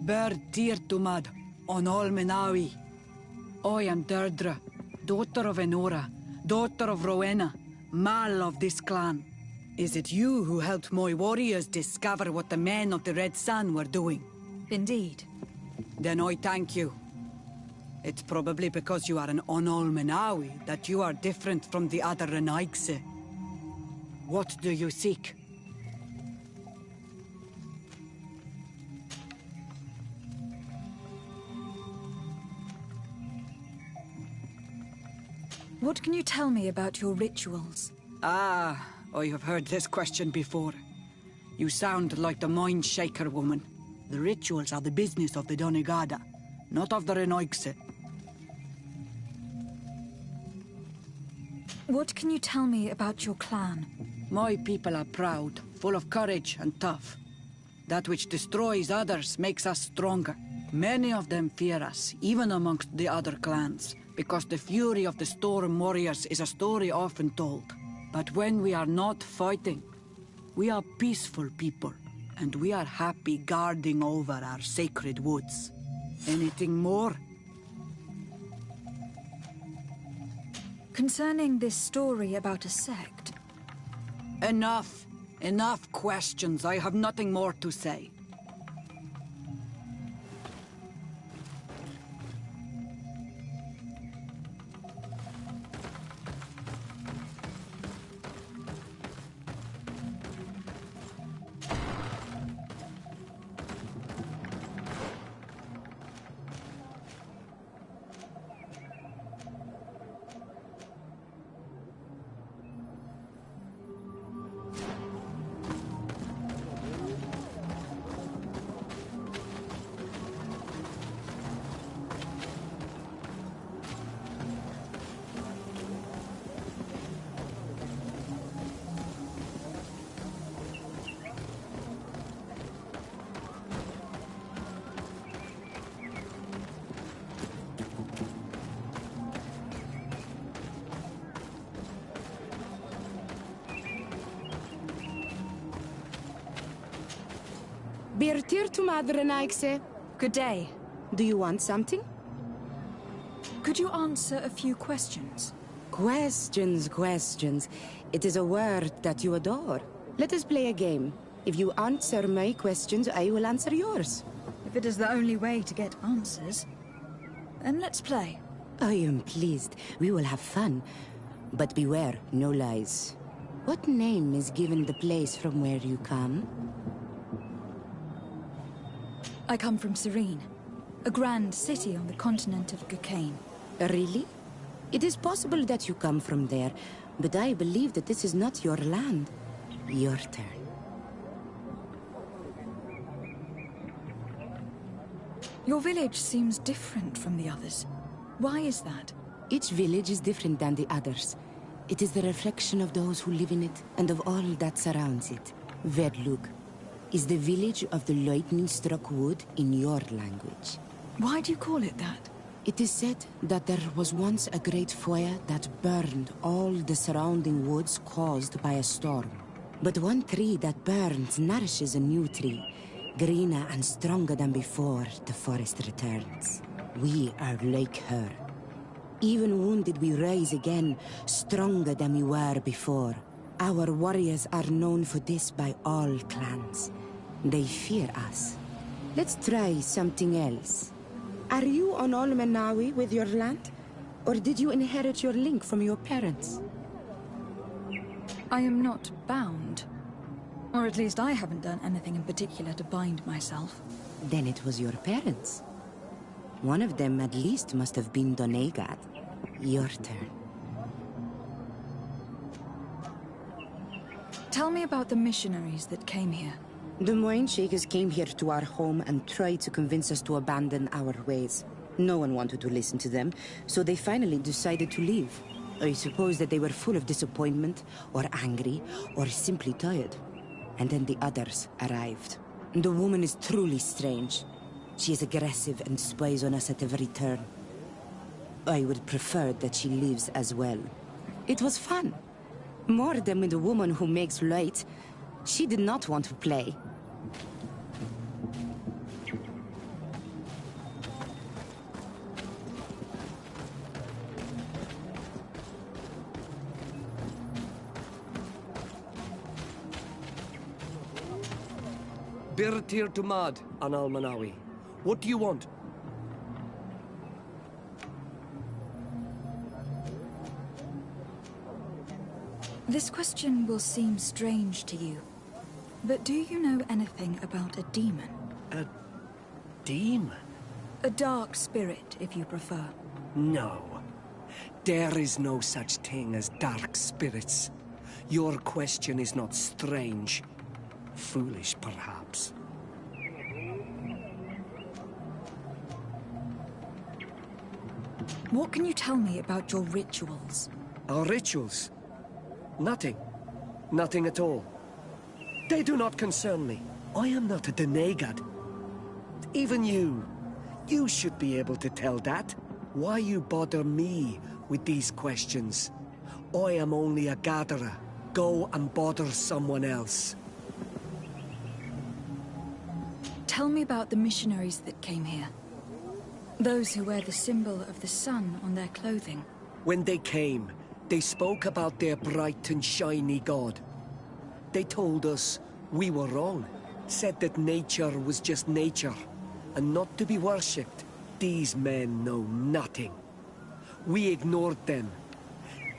E: Ber Tirtumad, on Olmenawi. I am Deirdre, daughter of Enora, daughter of Rowena, Mal of this clan. Is it you who helped my warriors discover what the men of the Red Sun were doing?
A: Indeed.
E: Then I thank you. It's probably because you are an Onolmenawi that you are different from the other Renaigse. What do you seek?
A: What can you tell me about your rituals?
E: Ah, I have heard this question before. You sound like the Mind Shaker woman. The rituals are the business of the Donegada, not of the Renaigse.
A: What can you tell me about your clan?
E: My people are proud, full of courage and tough. That which destroys others makes us stronger. Many of them fear us, even amongst the other clans, because the fury of the Storm Warriors is a story often told. But when we are not fighting, we are peaceful people, and we are happy guarding over our sacred woods. Anything more?
A: Concerning this story about a sect...
E: Enough! Enough questions. I have nothing more to say.
A: Good day.
M: Do you want something?
A: Could you answer a few questions?
M: Questions. It is a word that you adore. Let us play a game. If you answer my questions, I will answer yours.
A: If it is the only way to get answers, then let's play.
M: I am pleased. We will have fun. But beware, no lies. What name is given the place from where you come?
A: I come from Serene, a grand city on the continent of Gukane.
M: Really? It is possible that you come from there, but I believe that this is not your land. Your turn.
A: Your village seems different from the others. Why is that?
M: Each village is different than the others. It is the reflection of those who live in it, and of all that surrounds it. Verdlug is the village of the lightning-struck wood in your language.
A: Why do you call it that?
M: It is said that there was once a great fire that burned all the surrounding woods caused by a storm. But one tree that burns nourishes a new tree. Greener and stronger than before, the forest returns. We are like her. Even wounded, we rise again, stronger than we were before. Our warriors are known for this by all clans. They fear us. Let's try something else. Are you on Olmenawi with your land? Or did you inherit your link from your parents?
A: I am not bound. Or at least I haven't done anything in particular to bind myself.
M: Then it was your parents. One of them at least must have been Donegad. Your turn.
A: Tell me about the missionaries that came here.
M: The Mind Shakers came here to our home and tried to convince us to abandon our ways. No one wanted to listen to them, so they finally decided to leave. I suppose that they were full of disappointment, or angry, or simply tired. And then the others arrived. The woman is truly strange. She is aggressive and spies on us at every turn. I would prefer that she leaves as well. It was fun. More than with the woman who makes light. She did not want to play.
L: Birtir Tumad, an Almanawi. What do you want?
A: This question will seem strange to you, but do you know anything about a demon?
L: A demon?
A: A dark spirit, if you prefer.
L: No. There is no such thing as dark spirits. Your question is not strange. Foolish, perhaps.
A: What can you tell me about your rituals?
L: Our rituals? Nothing. Nothing at all. They do not concern me. I am not a Denegad. Even you. You should be able to tell that. Why you bother me with these questions? I am only a gatherer. Go and bother someone else.
A: Tell me about the missionaries that came here. Those who wear the symbol of the sun on their clothing.
L: When they came, they spoke about their bright and shiny god. They told us we were wrong. Said that nature was just nature, and not to be worshipped. These men know nothing. We ignored them.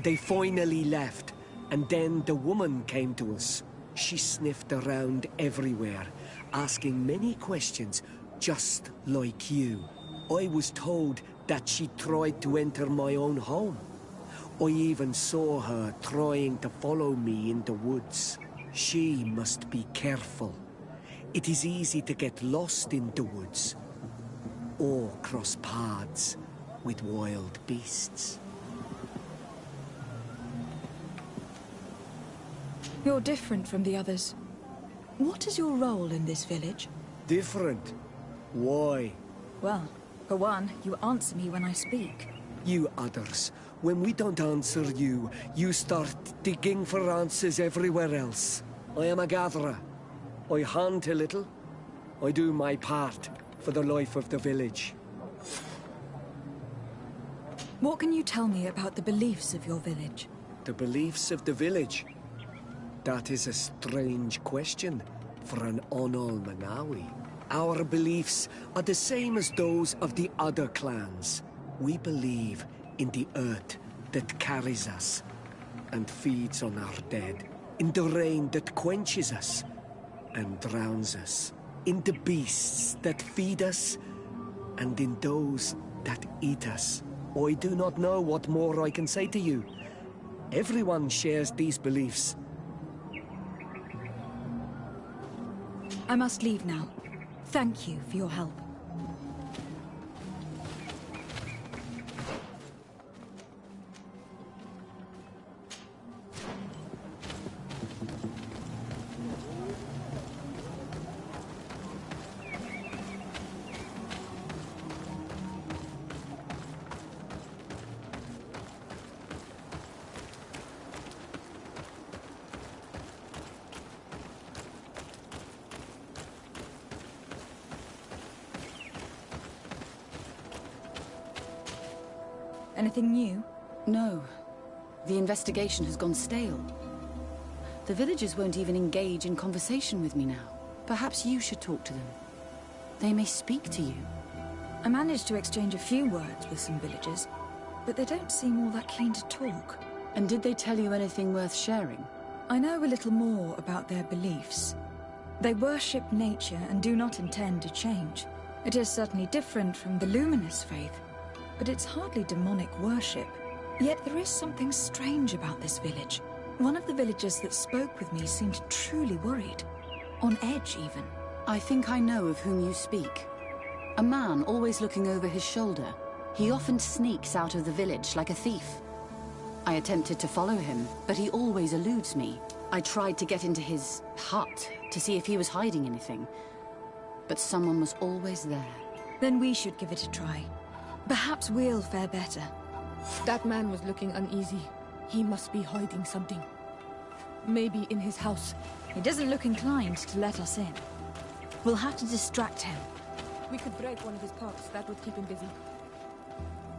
L: They finally left, and then the woman came to us. She sniffed around everywhere, asking many questions, just like you. I was told that she tried to enter my own home. I even saw her trying to follow me in the woods. She must be careful. It is easy to get lost in the woods, or cross paths with wild beasts.
A: You're different from the others. What is your role in this village?
L: Different? Why?
A: Well, for one, you answer me when I speak.
L: You others, when we don't answer you, you start digging for answers everywhere else. I am a gatherer. I hunt a little. I do my part for the life of the village.
A: What can you tell me about the beliefs of your village?
L: The beliefs of the village? That is a strange question for an Onol-Manawi. Our beliefs are the same as those of the other clans. We believe in the earth that carries us and feeds on our dead, in the rain that quenches us and drowns us, in the beasts that feed us and in those that eat us. I do not know what more I can say to you. Everyone shares these beliefs.
A: I must leave now. Thank you for your help. Anything new?
N: No. The investigation has gone stale. The villagers won't even engage in conversation with me now. Perhaps you should talk to them. They may speak to you.
A: I managed to exchange a few words with some villagers, but they don't seem all that keen to talk.
N: And did they tell you anything worth sharing?
A: I know a little more about their beliefs. They worship nature and do not intend to change. It is certainly different from the Luminous faith, but it's hardly demonic worship. Yet there is something strange about this village. One of the villagers that spoke with me seemed truly worried. On edge, even.
N: I think I know of whom you speak. A man always looking over his shoulder. He often sneaks out of the village like a thief. I attempted to follow him, but he always eludes me. I tried to get into his hut to see if he was hiding anything, but someone was always there.
A: Then we should give it a try. Perhaps we'll fare better.
F: That man was looking uneasy. He must be hiding something. Maybe in his house.
A: He doesn't look inclined to let us in. We'll have to distract him.
F: We could break one of his pots. That would keep him busy.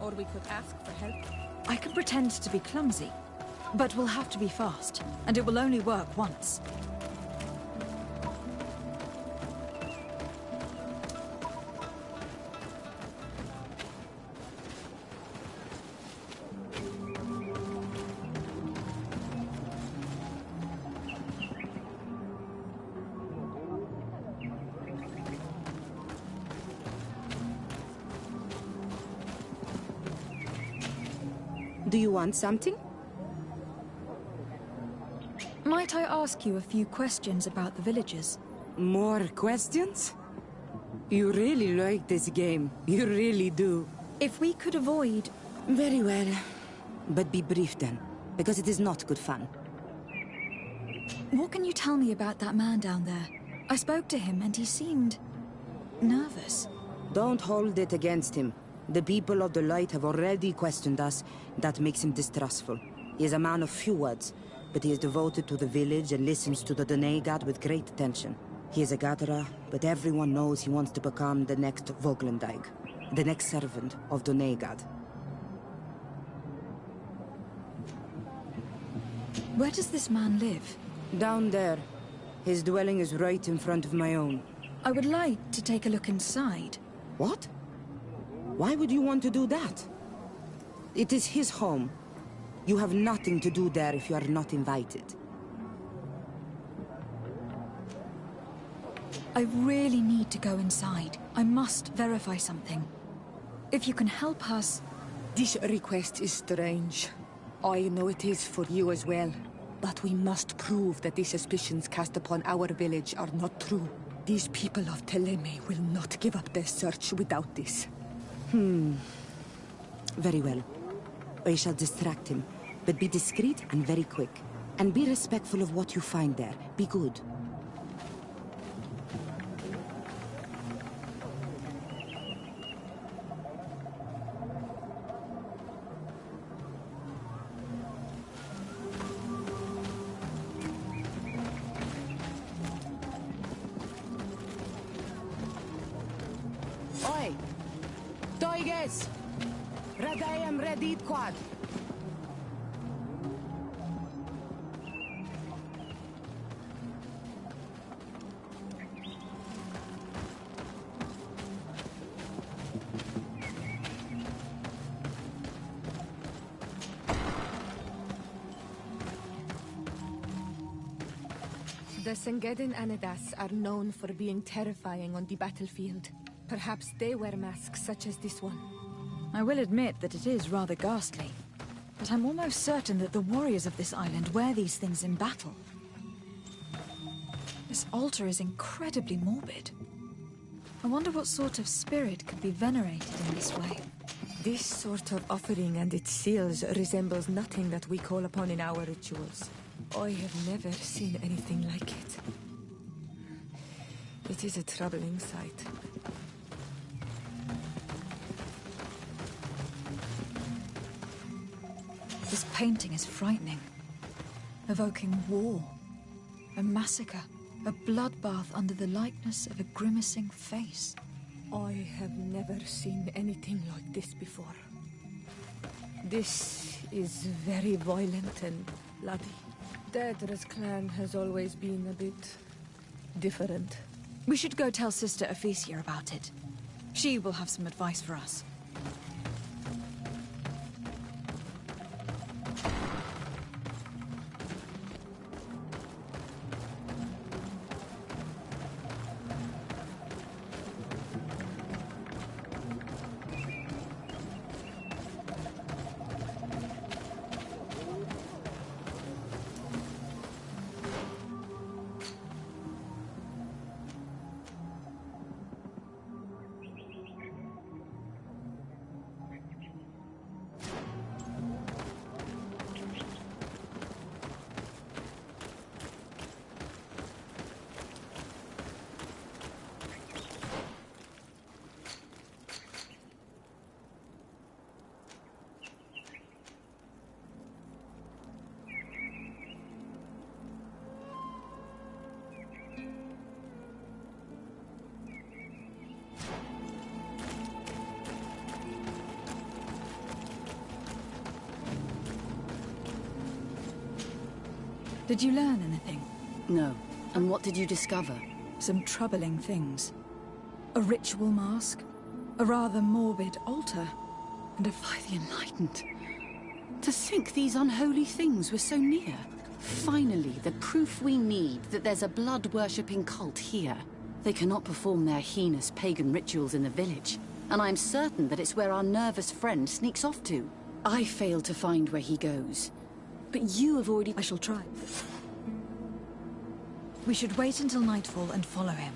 F: Or we could ask for help.
A: I can pretend to be clumsy, but we'll have to be fast, and it will only work once.
M: Do you want something?
A: Might I ask you a few questions about the villagers?
M: More questions? You really like this game. You really do.
A: If we could avoid...
M: Very well. But be brief then, because it is not good fun.
A: What can you tell me about that man down there? I spoke to him and he seemed... nervous.
M: Don't hold it against him. The people of the light have already questioned us. That makes him distrustful. He is a man of few words, but he is devoted to the village and listens to the Dene God with great attention. He is a gatherer, but everyone knows he wants to become the next Voglendyke, the next servant of Dene God.
A: Where does this man live?
M: Down there. His dwelling is right in front of my own.
A: I would like to take a look inside.
M: What? Why would you want to do that? It is his home. You have nothing to do there if you are not invited.
A: I really need to go inside. I must verify something. If you can help us...
F: This request is strange. I know it is for you as well. But we must prove that the suspicions cast upon our village are not true. These people of Teleme will not give up their search without this.
M: Very well. I shall distract him, but be discreet and very quick. And be respectful of what you find there. Be good. Oi! Toiges! Radayam Redid Quad!
F: The Sengedin Anadas are known for being terrifying on the battlefield. Perhaps they wear masks such as this one.
A: I will admit that it is rather ghastly. But I'm almost certain that the warriors of this island wear these things in battle. This altar is incredibly morbid. I wonder what sort of spirit could be venerated in this way.
F: This sort of offering and its seals resembles nothing that we call upon in our rituals. I have never seen anything like it. It is a troubling sight.
A: This painting is frightening, evoking war, a massacre, a bloodbath under the likeness of a grimacing face.
F: I have never seen anything like this before. This is very violent and bloody. Daedra's clan has always been a bit different.
A: We should go tell Sister Ephesia about it. She will have some advice for us. Did you learn anything?
N: No. And what did you discover?
A: Some troubling things. A ritual mask, a rather morbid altar, and a by the enlightened.
N: To think these unholy things were so near. Finally, the proof we need that there's a blood-worshipping cult here. They cannot perform their heinous pagan rituals in the village, and I'm certain that it's where our nervous friend sneaks off to. I failed to find where he goes. But you have already...
A: I shall try. We should wait until nightfall and follow him.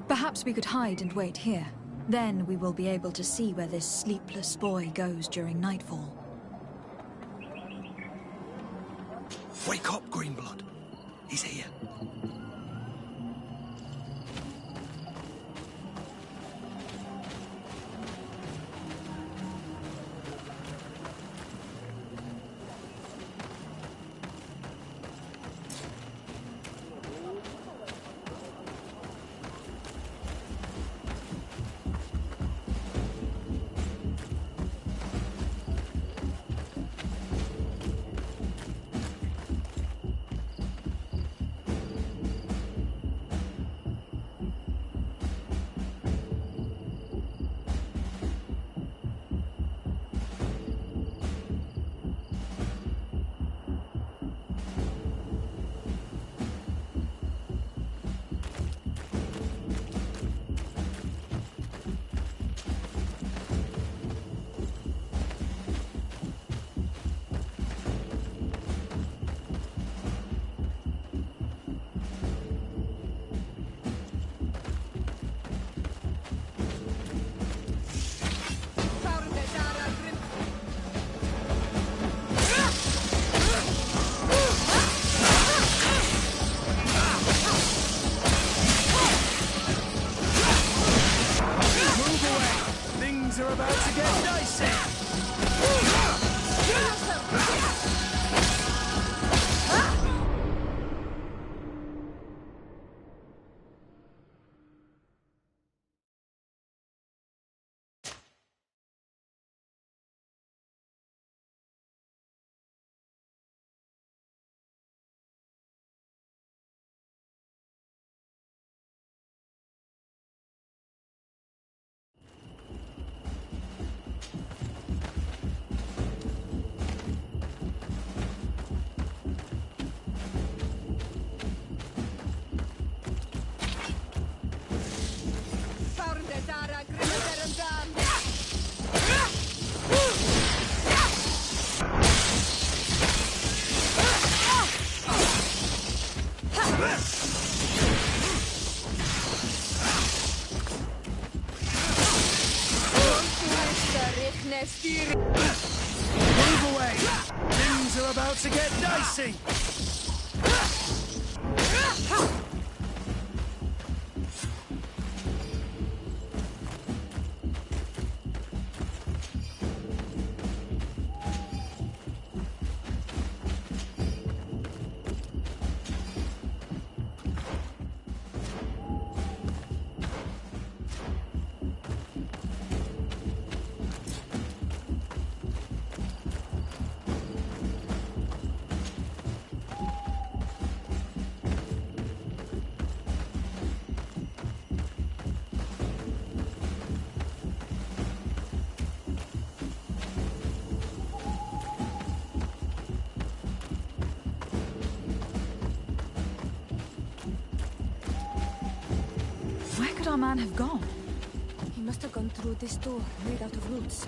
A: Perhaps we could hide and wait here. Then we will be able to see where this sleepless boy goes during nightfall.
C: Wake up, Greenblood. He's here. Move away! Things are about to get dicey!
A: Where could our man have gone?
F: He must have gone through this door, made out of roots.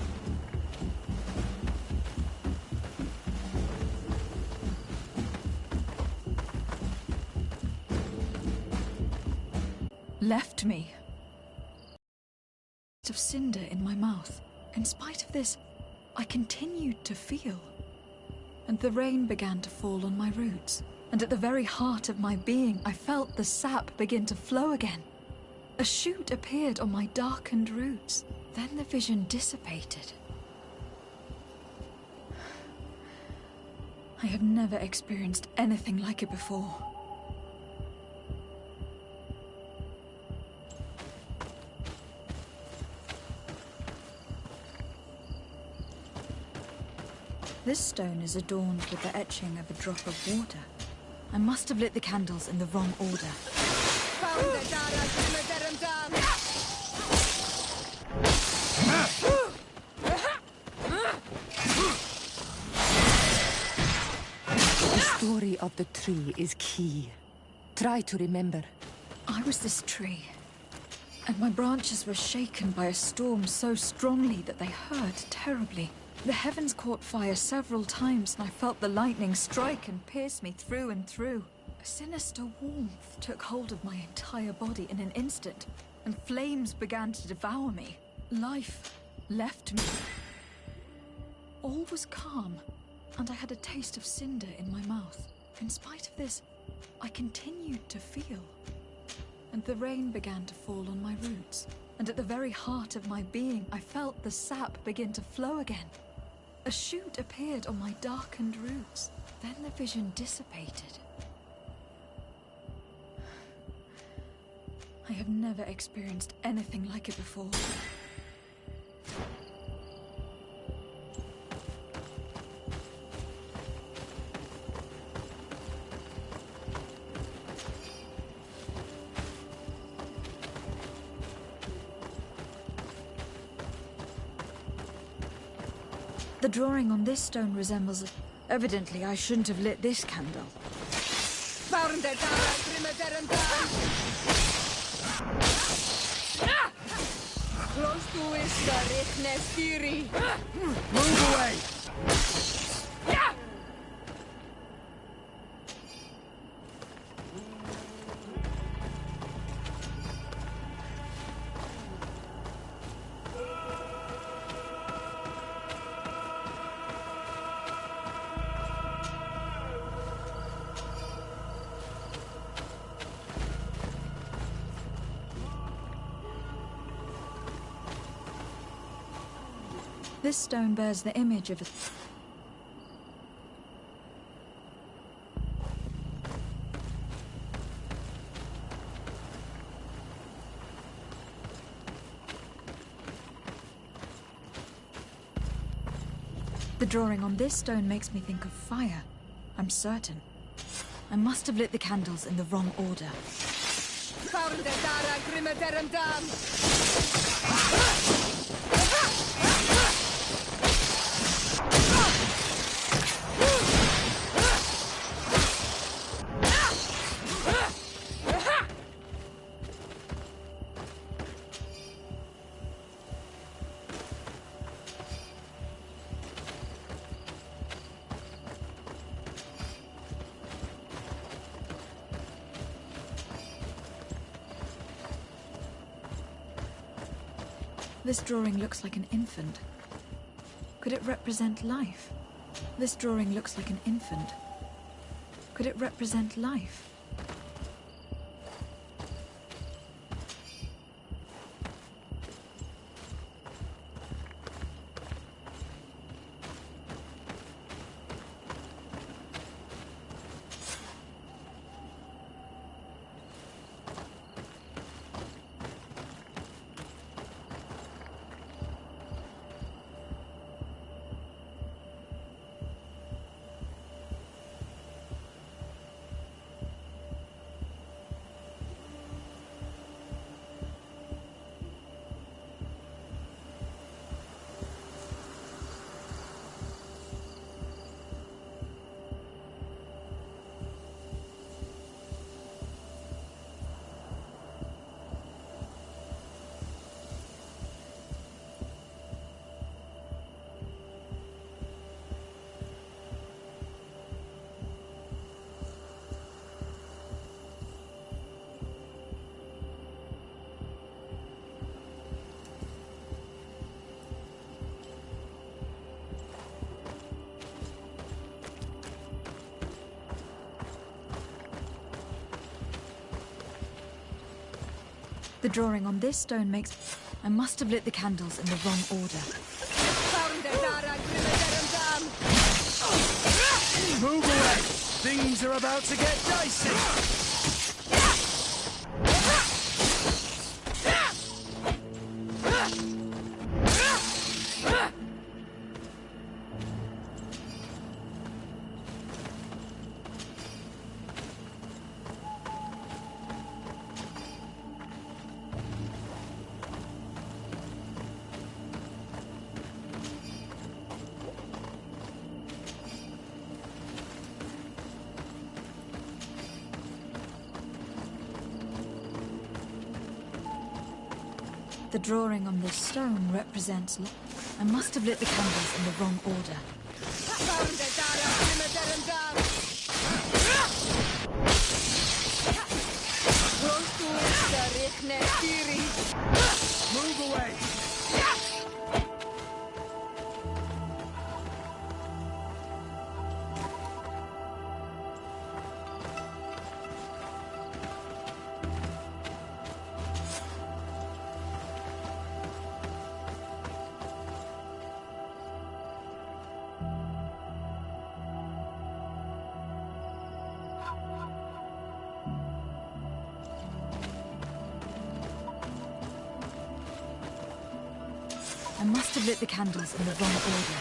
A: Left me. Of cinder in my mouth. In spite of this, I continued to feel. And the rain began to fall on my roots. And at the very heart of my being, I felt the sap begin to flow again. A shoot appeared on my darkened roots. Then the vision dissipated. I have never experienced anything like it before. This stone is adorned with the etching of a drop of water. I must have lit the candles in the wrong order.
F: The story of the tree is key. Try to remember.
A: I was this tree, and my branches were shaken by a storm so strongly that they hurt terribly. The heavens caught fire several times, and I felt the lightning strike and pierce me through and through. A sinister warmth took hold of my entire body in an instant, and flames began to devour me. Life left me. All was calm, and I had a taste of cinder in my mouth. In spite of this, I continued to feel. And the rain began to fall on my roots, and at the very heart of my being, I felt the sap begin to flow again. A shoot appeared on my darkened roots. Then the vision dissipated. I have never experienced anything like it before. The drawing on this stone resembles... Evidently, I shouldn't have lit this candle.
L: Move away!
A: This stone bears the image of a... The drawing on this stone makes me think of fire. I'm certain. I must have lit the candles in the wrong order. This drawing looks like an infant. Could it represent life? This drawing looks like an infant. Could it represent life? The drawing on this stone makes... I must have lit the candles in the wrong order.
C: Move away! Things are about to get dicey!
A: The drawing on this stone represents life. I must have lit the candles in the wrong order.
C: Move away!
A: I must have lit the candles in the wrong order.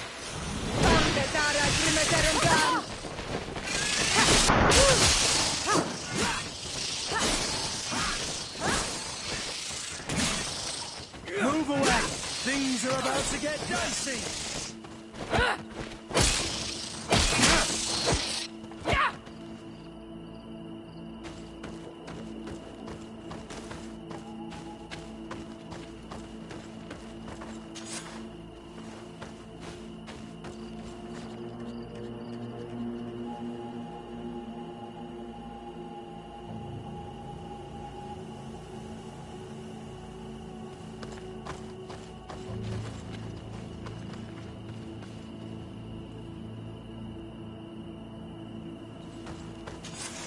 C: Move away! Things are about to get dicey!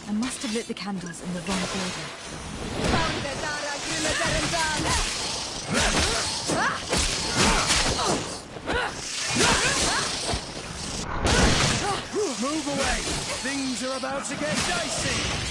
A: I must have lit the candles in the wrong order.
C: Move away! Things are about to get dicey!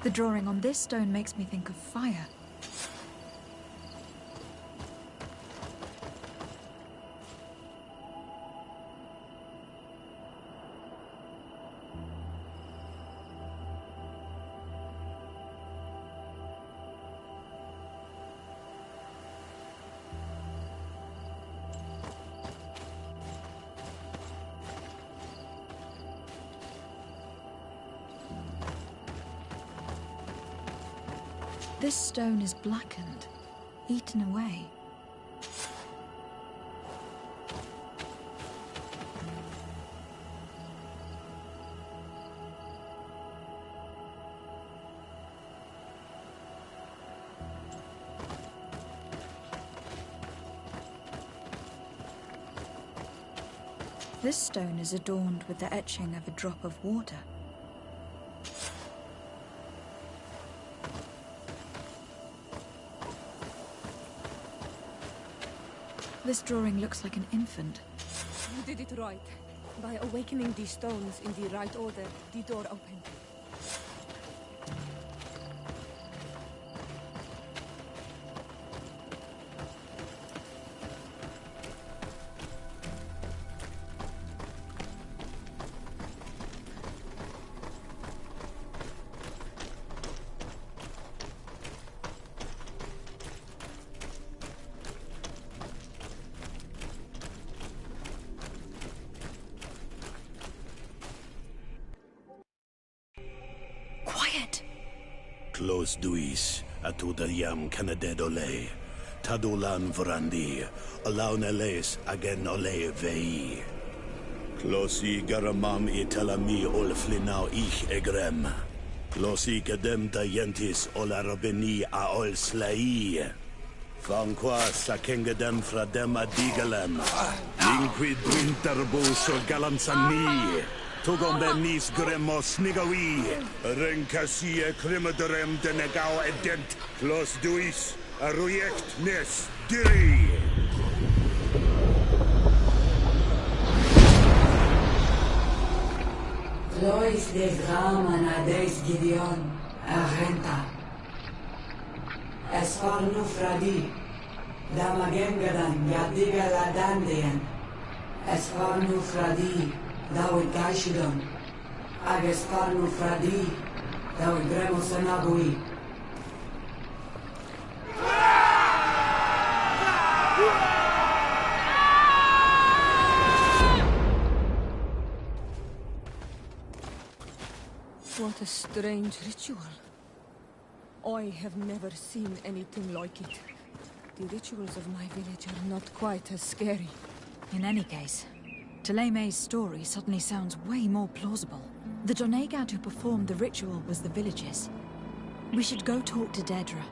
A: The drawing on this stone makes me think of fire. This stone is blackened, eaten away. This stone is adorned with the etching of a drop of water. This drawing looks like an infant.
F: You did it right. By awakening these stones in the right order, the door opened.
B: Close duis, atudayam canadedole, tadulan vrandi, alauneles agen ole vei. Closi garamam italami olflinau ich egrem. Closi cadem tayentis olarabeni a ol slai. Fanqua sakengadem fradem adigalem. Inquid winterbus o galamsani. Tugombe nis gremos nigawi. Renkasie krimaderem denegau edent. Clos duis, aruject nes diri.
E: Lois des Raman ades Gideon, Argenta. Esfarnu Fradi, Damagengadan, Yadiga Ladandian. Esfarnu Fradi, Dawi Gaishidon. Agesfarnu Fradi, Dawi Gremosanabui.
F: What a strange ritual. I have never seen anything like it. The rituals of my village are not quite as scary.
A: In any case, Teleme's story suddenly sounds way more plausible. The Jonagad who performed the ritual was the villagers. We should go talk to Dedra.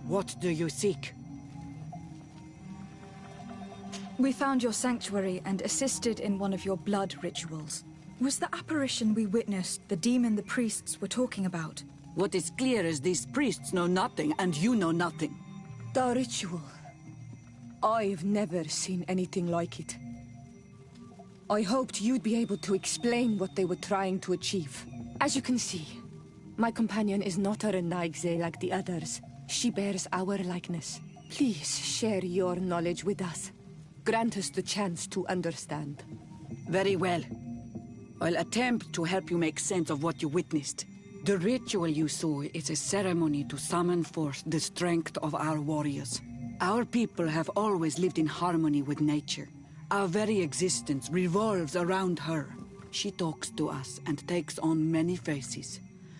E: What do you seek?
A: We found your sanctuary and assisted in one of your blood rituals. Was the apparition we witnessed the demon the priests were talking about?
E: What is clear is these priests know nothing, and you know nothing.
F: The ritual. I've never seen anything like it. I hoped you'd be able to explain what they were trying to achieve. As you can see, my companion is not a Renaigze like the others. She bears our likeness. Please share your knowledge with us. Grant us the chance to understand.
E: Very well. I'll attempt to help you make sense of what you witnessed. The ritual you saw is a ceremony to summon forth the strength of our warriors. Our people have always lived in harmony with nature. Our very existence revolves around her. She talks to us and takes on many faces.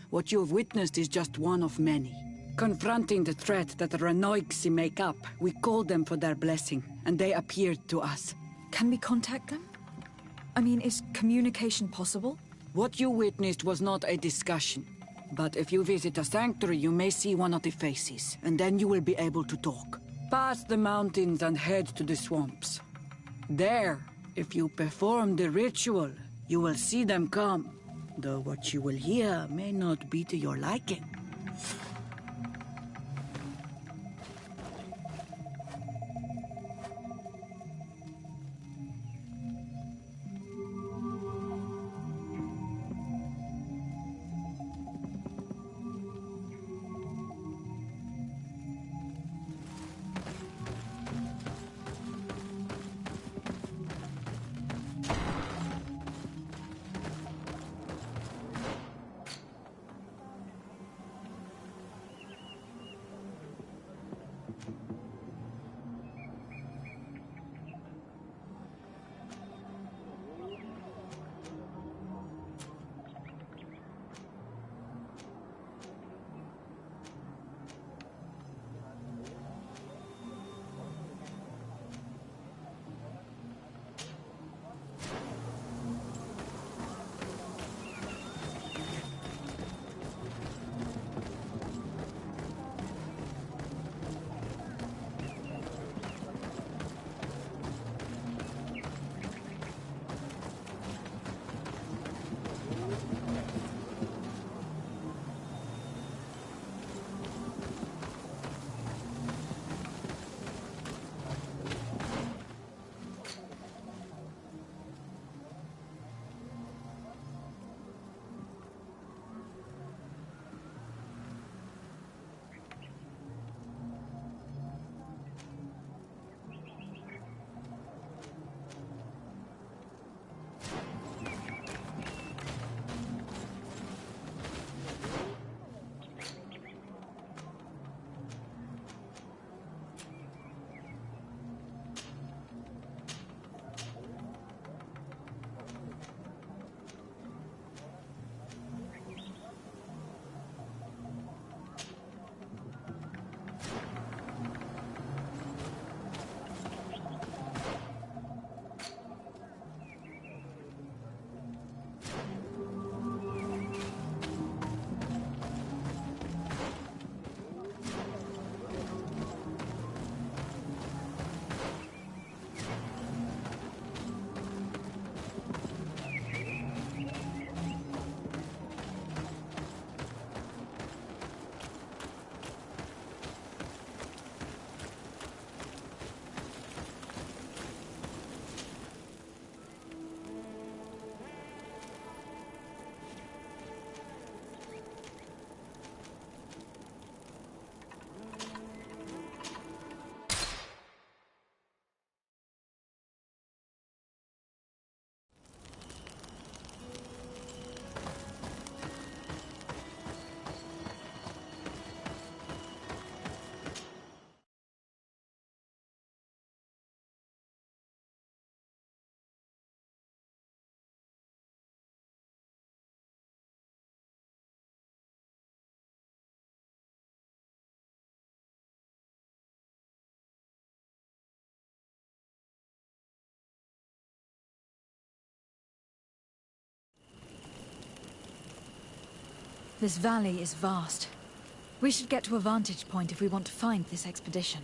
E: What you have witnessed is just one of many. Confronting the threat that the Renoigsi make up, we called them for their blessing, and they appeared to us.
A: Can we contact them? I mean, is communication possible?
E: What you witnessed was not a discussion. But if you visit a sanctuary, you may see one of the faces, and then you will be able to talk. Pass the mountains and head to the swamps. There, if you perform the ritual, you will see them come. Though what you will hear may not be to your liking.
A: This valley is vast. We should get to a vantage point if we want to find this expedition.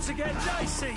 C: to get dicey!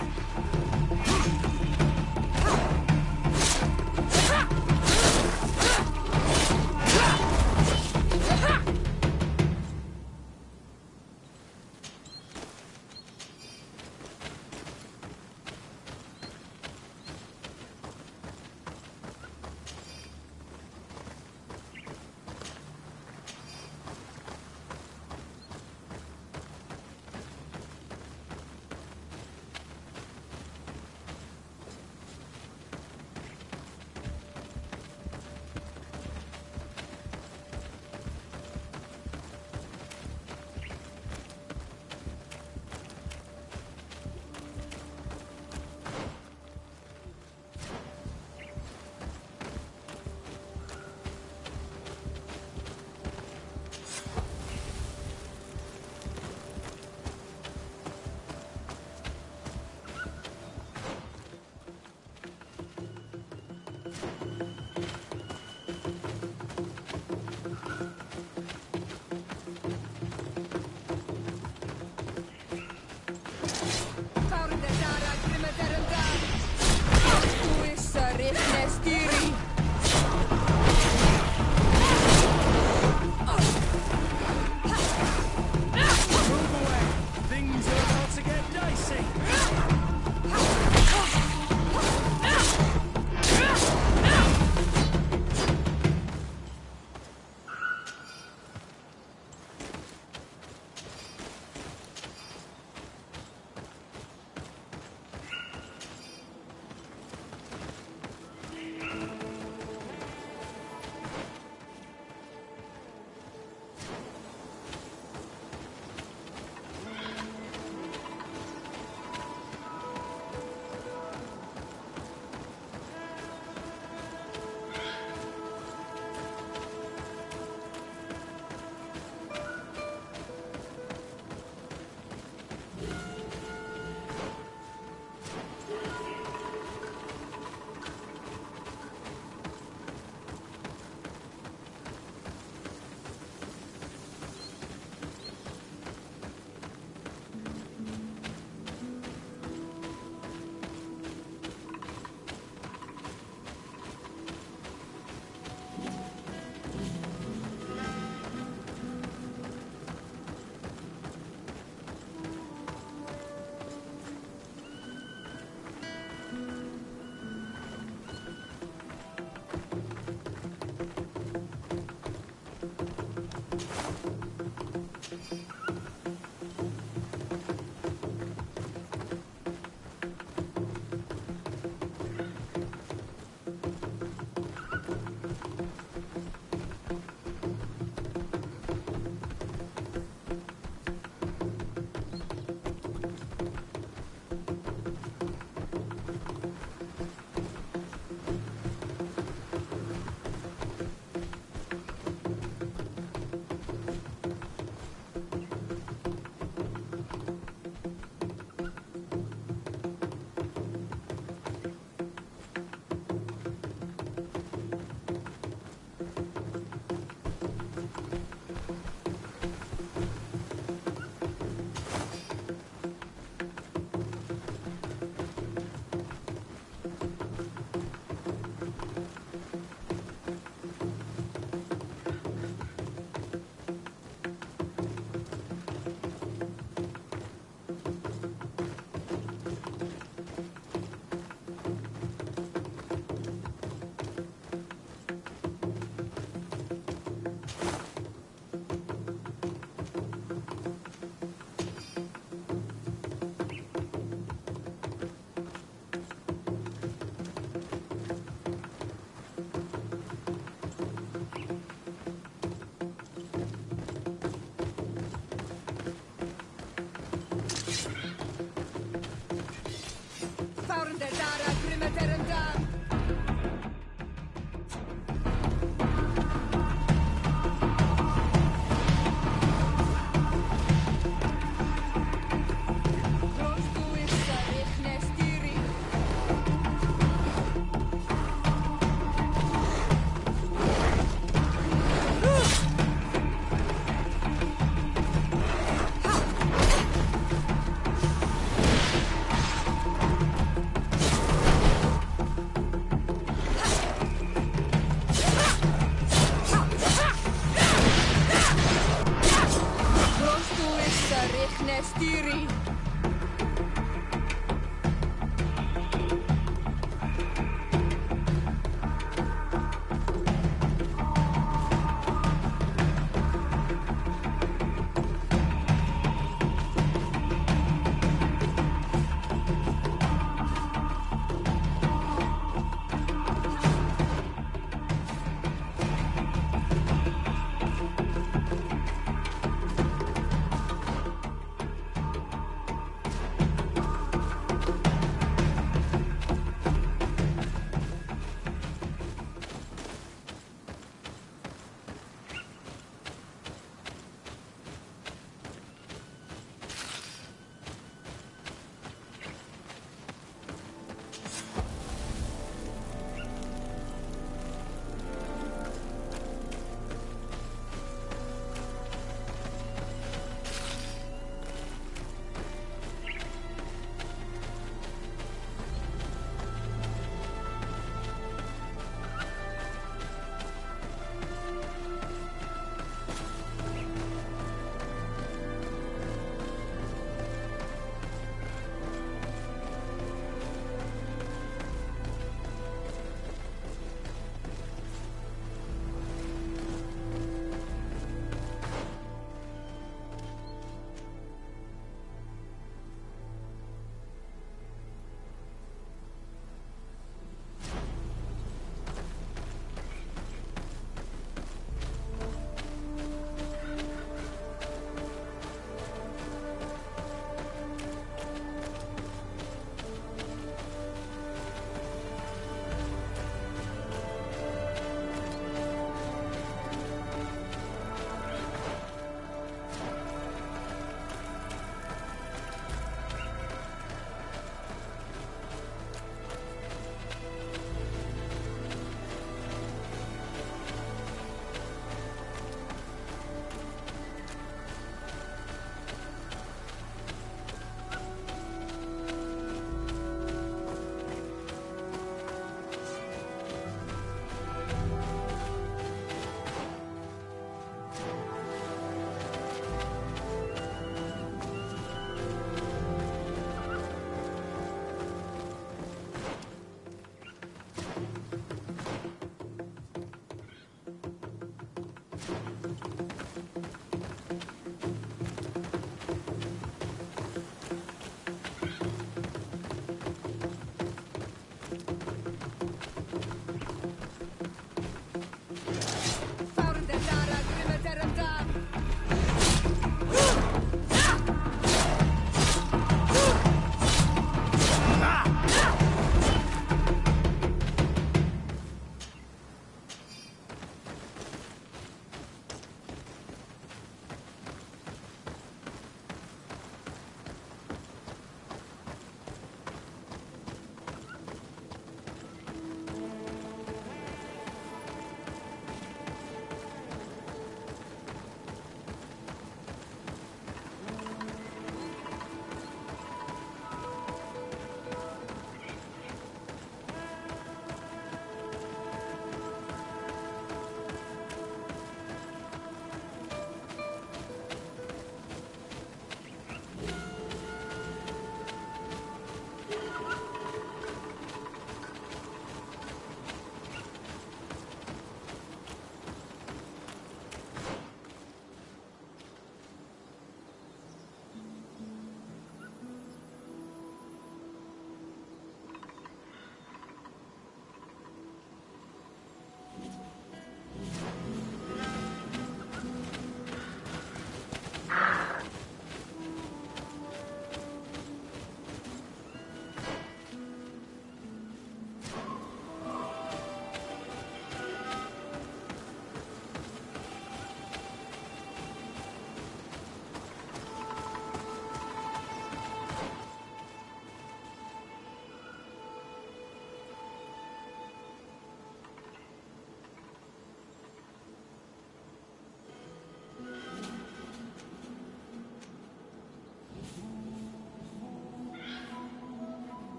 F: Estiri!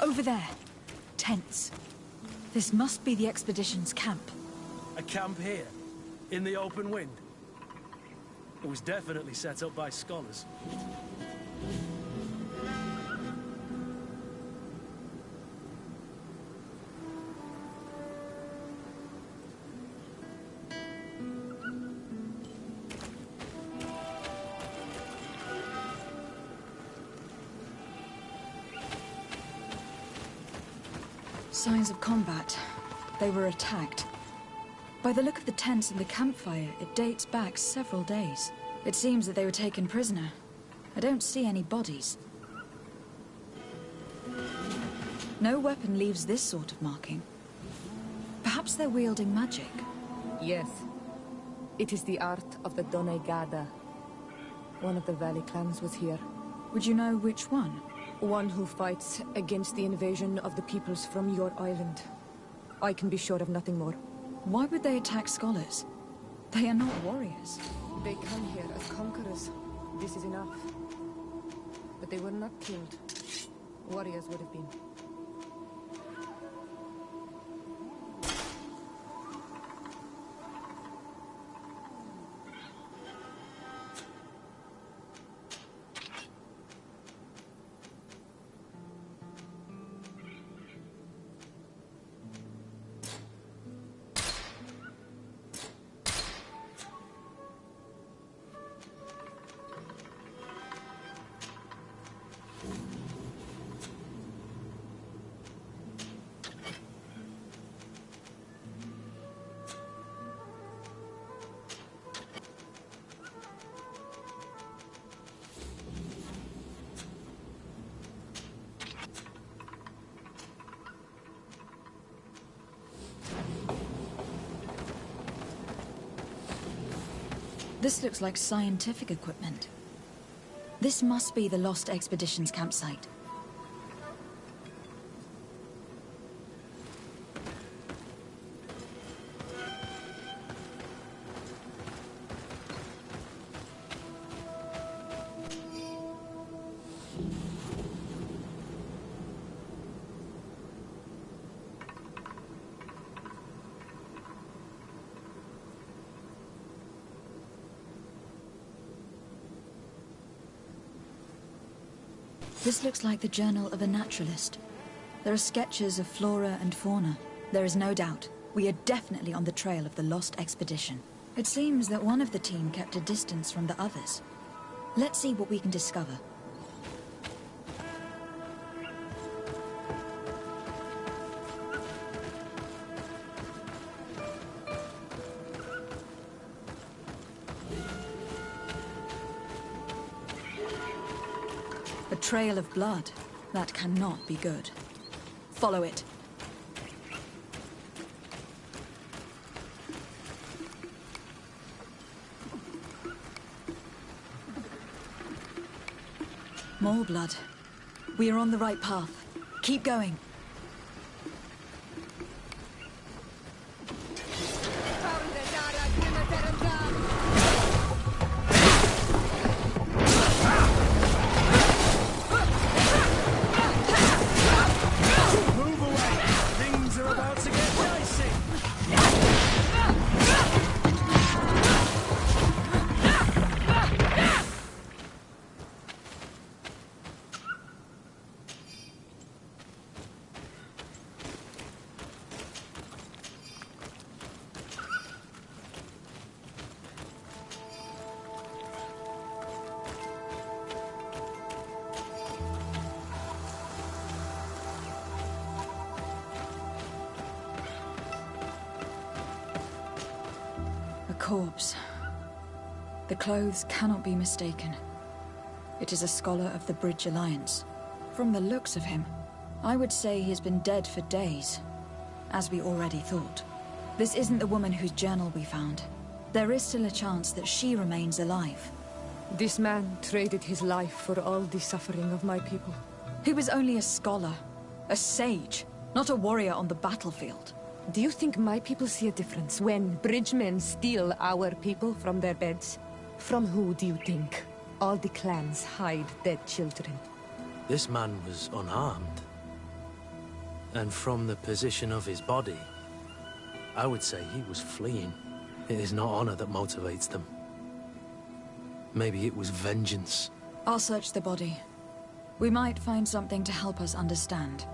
A: Over there. Tents. This must be the expedition's camp.
C: A camp here? In the open wind? It was definitely set up by scholars.
A: Signs of combat. They were attacked. By the look of the tents and the campfire, it dates back several days. It seems that they were taken prisoner. I don't see any bodies. No weapon leaves this sort of marking. Perhaps they're wielding magic.
F: Yes. It is the art of the Donegada. One of the Valley clans was here.
A: Would you know which one?
F: One who fights against the invasion of the peoples from your island. I can be sure of nothing more.
A: Why would they attack scholars? They are not warriors.
F: They come here as conquerors. This is enough. But they were not killed. Warriors would have been.
A: This looks like scientific equipment. This must be the Lost Expedition's campsite. This looks like the journal of a naturalist. There are sketches of flora and fauna. There is no doubt. We are definitely on the trail of the Lost Expedition. It seems that one of the team kept a distance from the others. Let's see what we can discover. A trail of blood. That cannot be good. Follow it. More blood. We are on the right path. Keep going. Corpse. The clothes cannot be mistaken. It is a scholar of the Bridge Alliance. From the looks of him, I would say he has been dead for days, as we already thought. This isn't the woman whose journal we found. There is still a chance that she remains alive.
F: This man traded his life for all the suffering of my people.
A: He was only a scholar, a sage, not a warrior on the battlefield.
F: Do you think my people see a difference when bridgemen steal our people from their beds? From who do you think all the clans hide dead children?
C: This man was unarmed. And from the position of his body, I would say he was fleeing. It is not honor that motivates them. Maybe it was vengeance.
A: I'll search the body. We might find something to help us understand.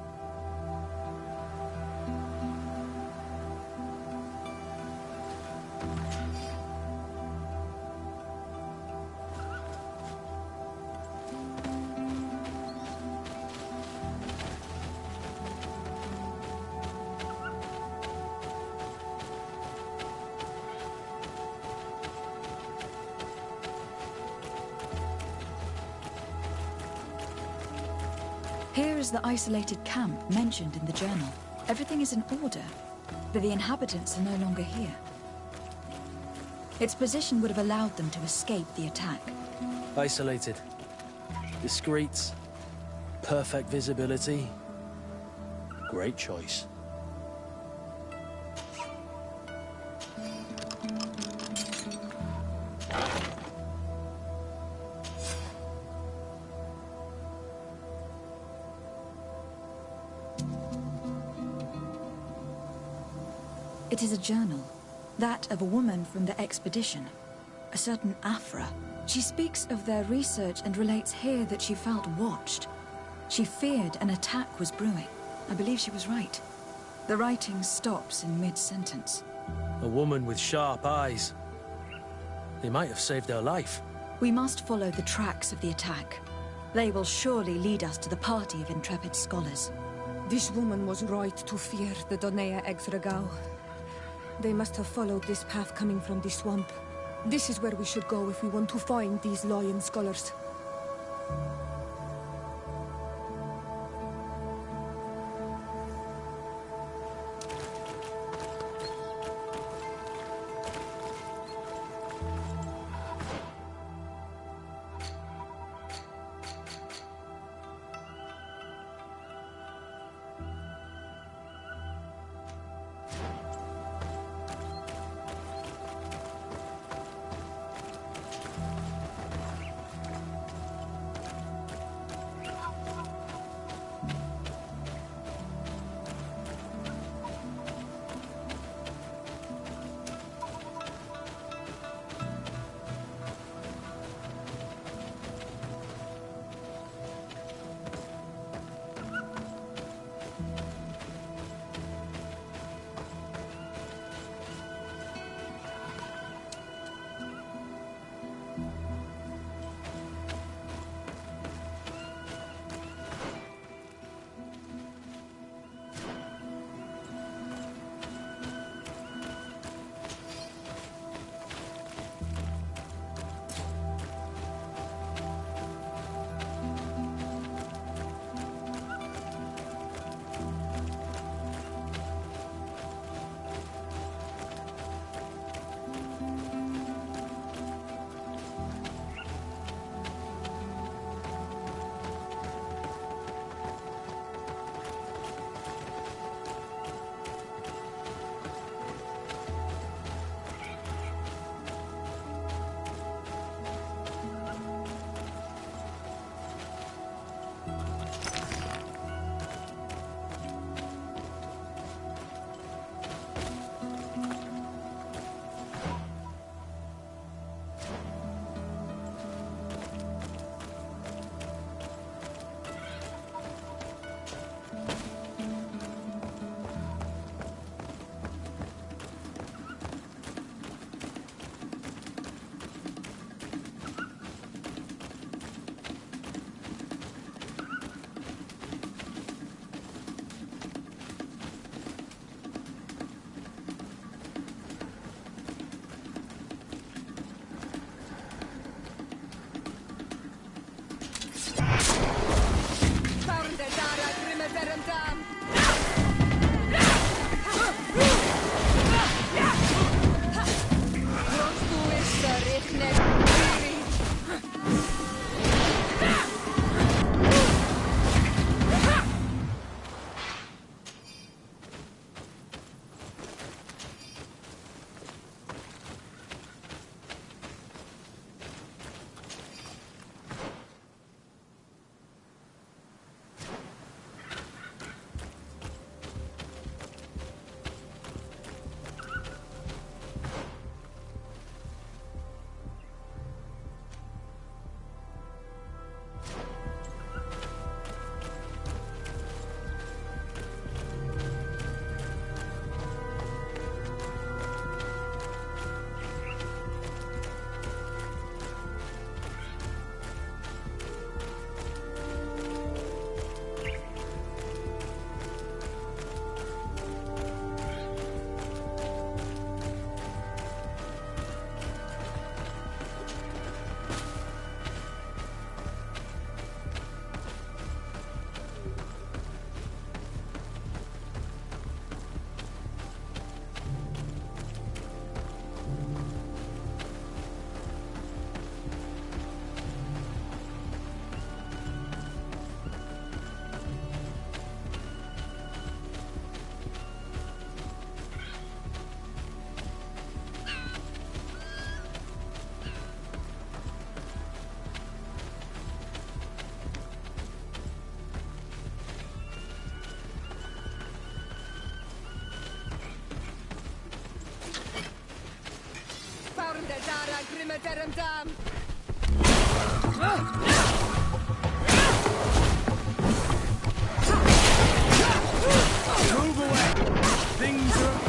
A: Here is the isolated camp mentioned in the journal. Everything is in order, but the inhabitants are no longer here. Its position would have allowed them to escape the attack.
C: Isolated. Discreet. Perfect visibility. Great choice.
A: It is a journal. That of a woman from the expedition. A certain Afra. She speaks of their research and relates here that she felt watched. She feared an attack was brewing. I believe she was right. The writing stops in mid-sentence.
C: A woman with sharp eyes. They might have saved her life.
A: We must follow the tracks of the attack. They will surely lead us to the party of intrepid scholars.
F: This woman was right to fear the Donea Exregao. They must have followed this path coming from the swamp. This is where we should go if we want to find these lion scholars. him down!
L: Move away! Things are...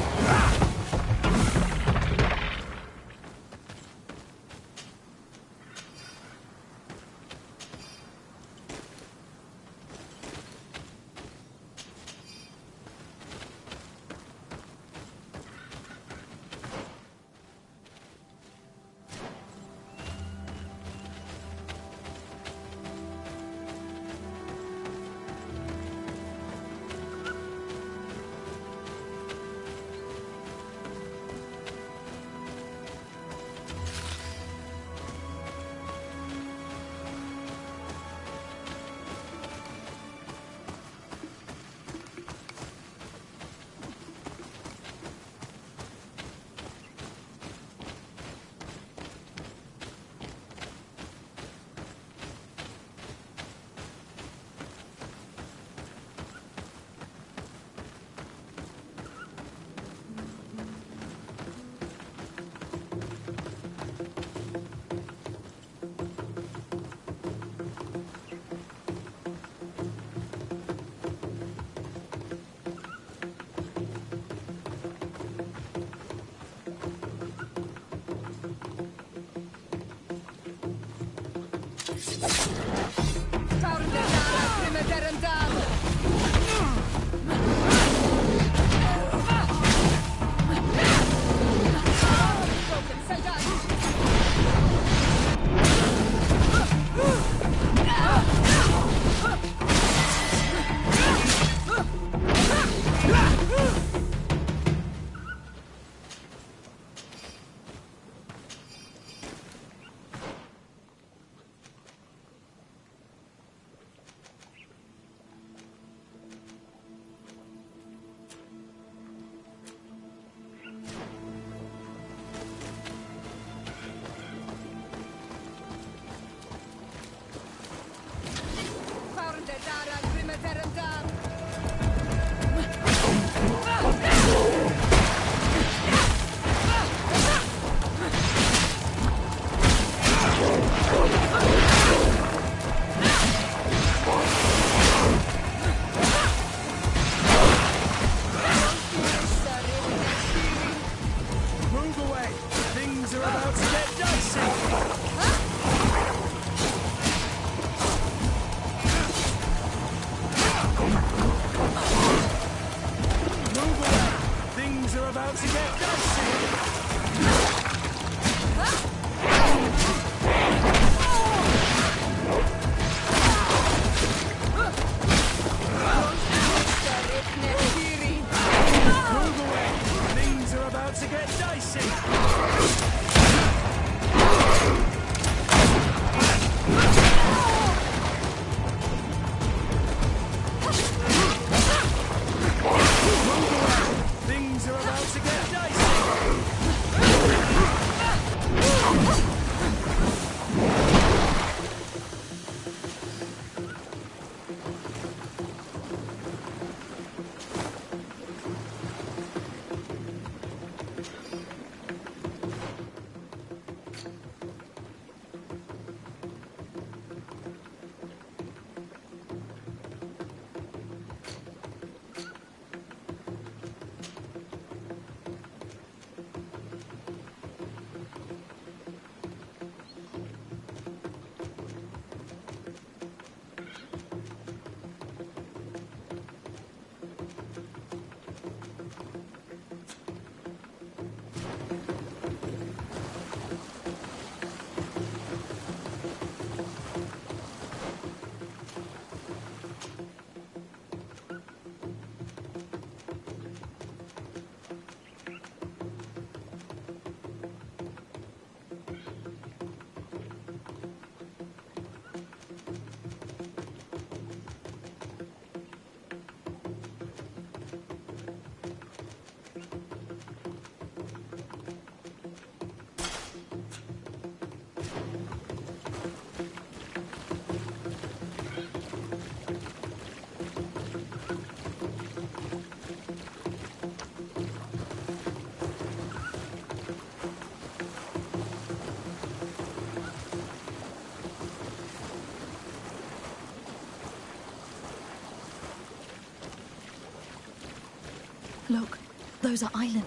A: Look, those are islands.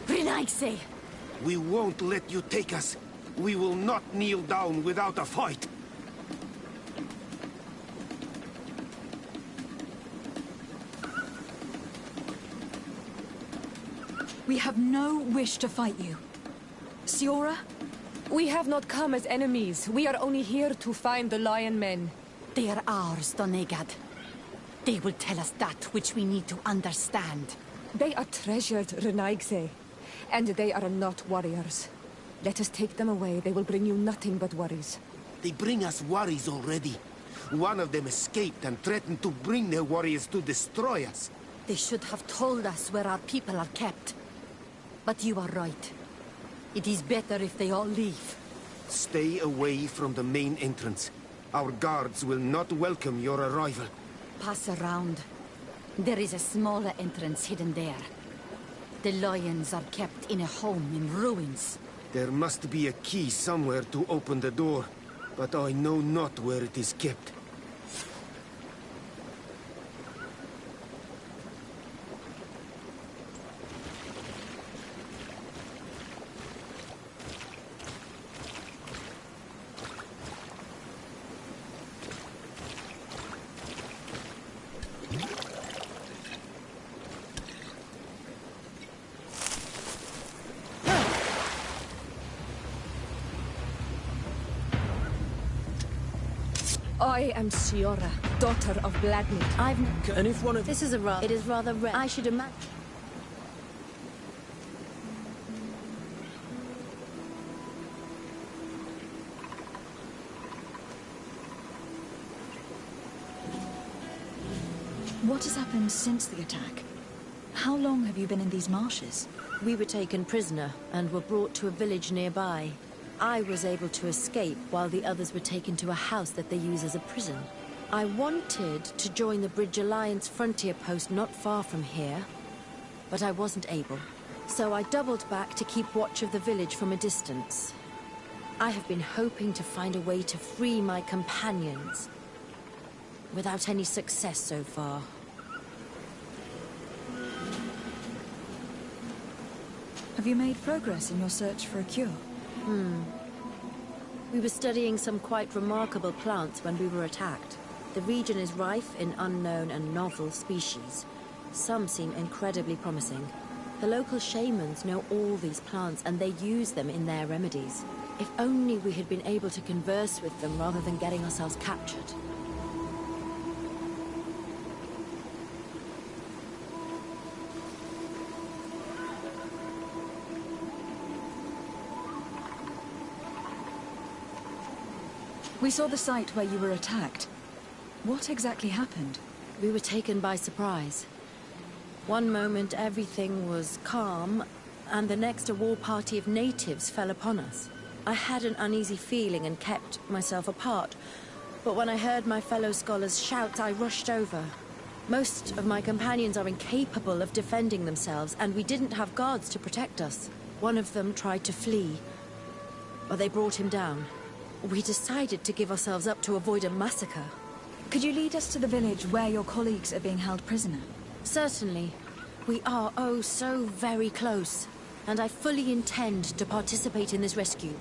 O: Renaigse!
P: We won't let you take us. We will not kneel down without a fight.
A: We have no wish to fight you. Siora?
F: We have not come as enemies. We are only here to find the Lion Men.
O: They are ours, Donegad. They will tell us that which we need to understand.
F: They are treasured, Renaigse. And they are not warriors. Let us take them away. They will bring you nothing but worries.
P: They bring us worries already. One of them escaped and threatened to bring their warriors to destroy us.
O: They should have told us where our people are kept. But you are right. It is better if they all leave.
P: Stay away from the main entrance. Our guards will not welcome your arrival.
O: Pass around. There is a smaller entrance hidden there. The lions are kept in a home in ruins.
P: There must be a key somewhere to open the door, but I know not where it is kept.
F: I am Siora, daughter of Bladnid.
C: And if one of...
O: This is it is rather rare. I should imagine...
A: What has happened since the attack? How long have you been in these marshes?
Q: We were taken prisoner and were brought to a village nearby. I was able to escape while the others were taken to a house that they use as a prison. I wanted to join the Bridge Alliance frontier post not far from here, but I wasn't able. So I doubled back to keep watch of the village from a distance. I have been hoping to find a way to free my companions, without any success so far.
A: Have you made progress in your search for a cure?
Q: We were studying some quite remarkable plants when we were attacked. The region is rife in unknown and novel species. Some seem incredibly promising. The local shamans know all these plants and they use them in their remedies. If only we had been able to converse with them rather than getting ourselves captured.
A: We saw the site where you were attacked. What exactly happened?
Q: We were taken by surprise. One moment everything was calm, and the next a war party of natives fell upon us. I had an uneasy feeling and kept myself apart, but when I heard my fellow scholars' shouts, I rushed over. Most of my companions are incapable of defending themselves, and we didn't have guards to protect us. One of them tried to flee, but they brought him down. We decided to give ourselves up to avoid a massacre.
A: Could you lead us to the village where your colleagues are being held prisoner?
Q: Certainly. We are, oh, so very close. And I fully intend to participate in this rescue.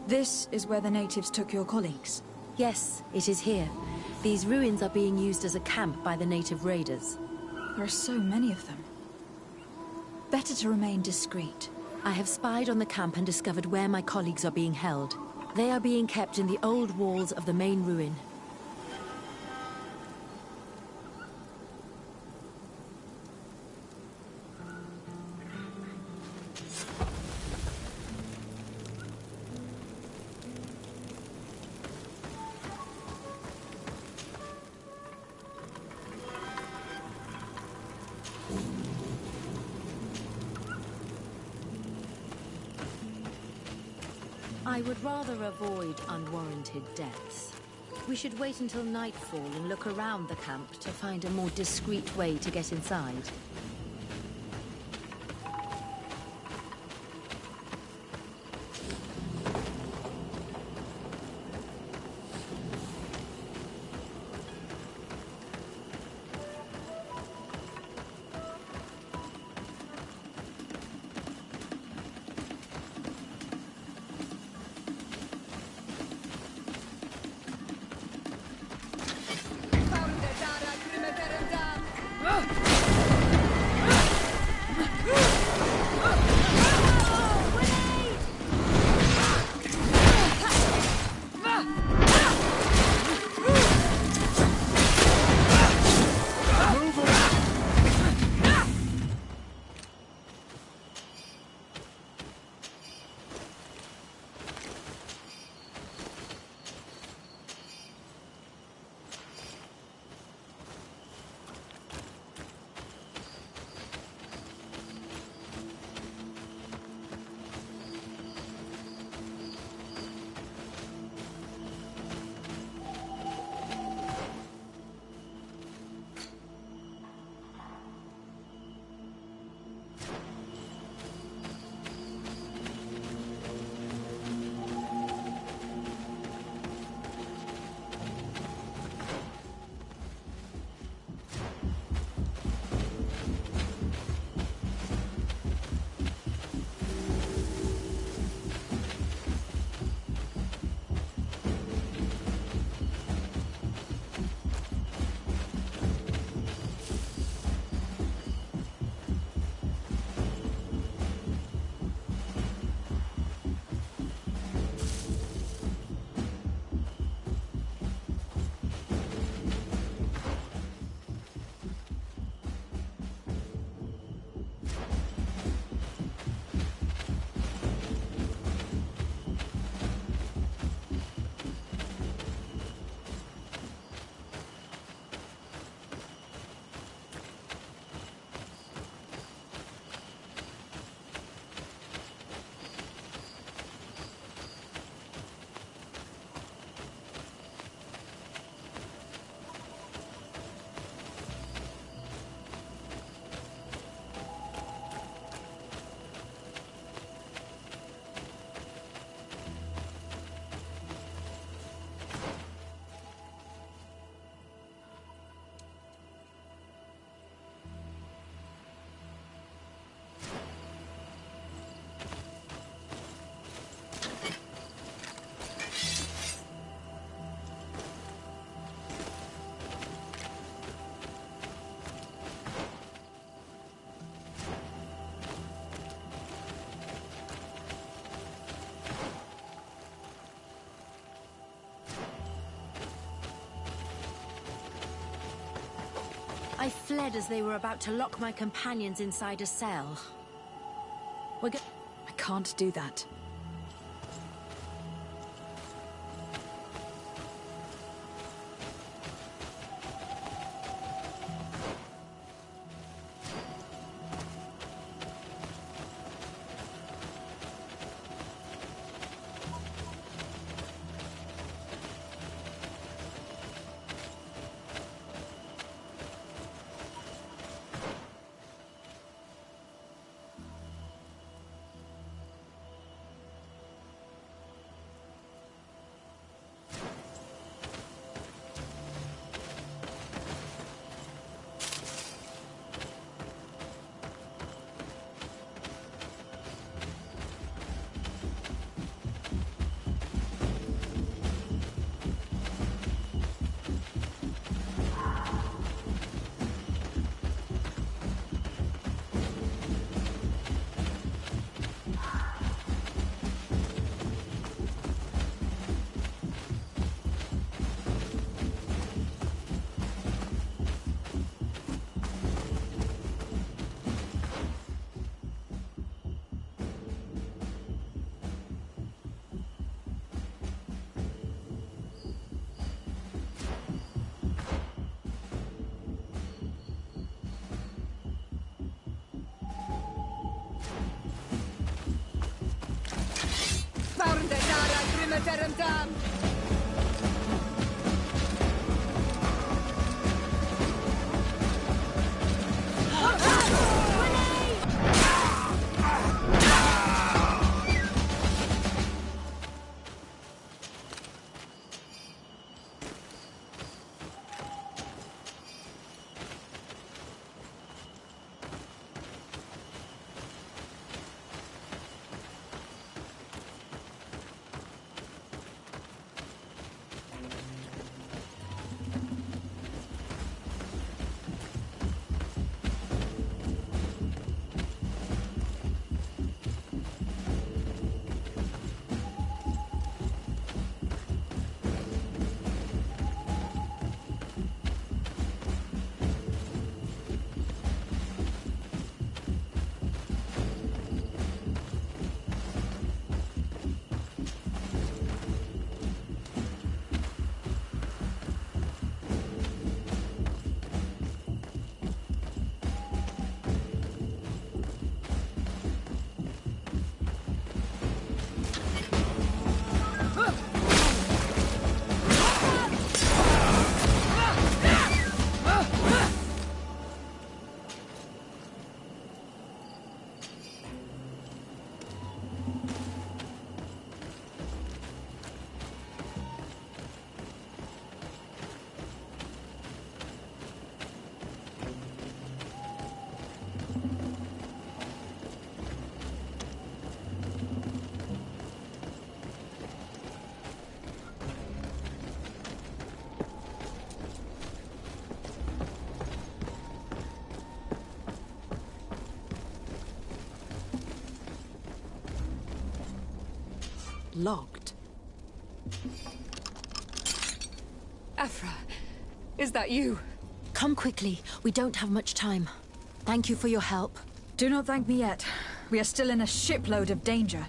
A: This is where the natives took your colleagues?
Q: Yes, it is here. These ruins are being used as a camp by the native raiders.
A: There are so many of them. Better to remain discreet.
Q: I have spied on the camp and discovered where my colleagues are being held. They are being kept in the old walls of the main ruin. I would rather avoid unwarranted deaths. We should wait until nightfall and look around the camp to find a more discreet way to get inside. I fled as they were about to lock my companions inside a cell.
A: I can't do that.
Q: Locked.
F: Afra, is that you?
Q: Come quickly. We don't have much time. Thank you for your help.
A: Do not thank me yet. We are still in a shipload of danger.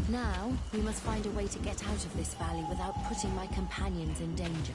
Q: Now, we must find a way to get out of this valley without putting my companions in danger.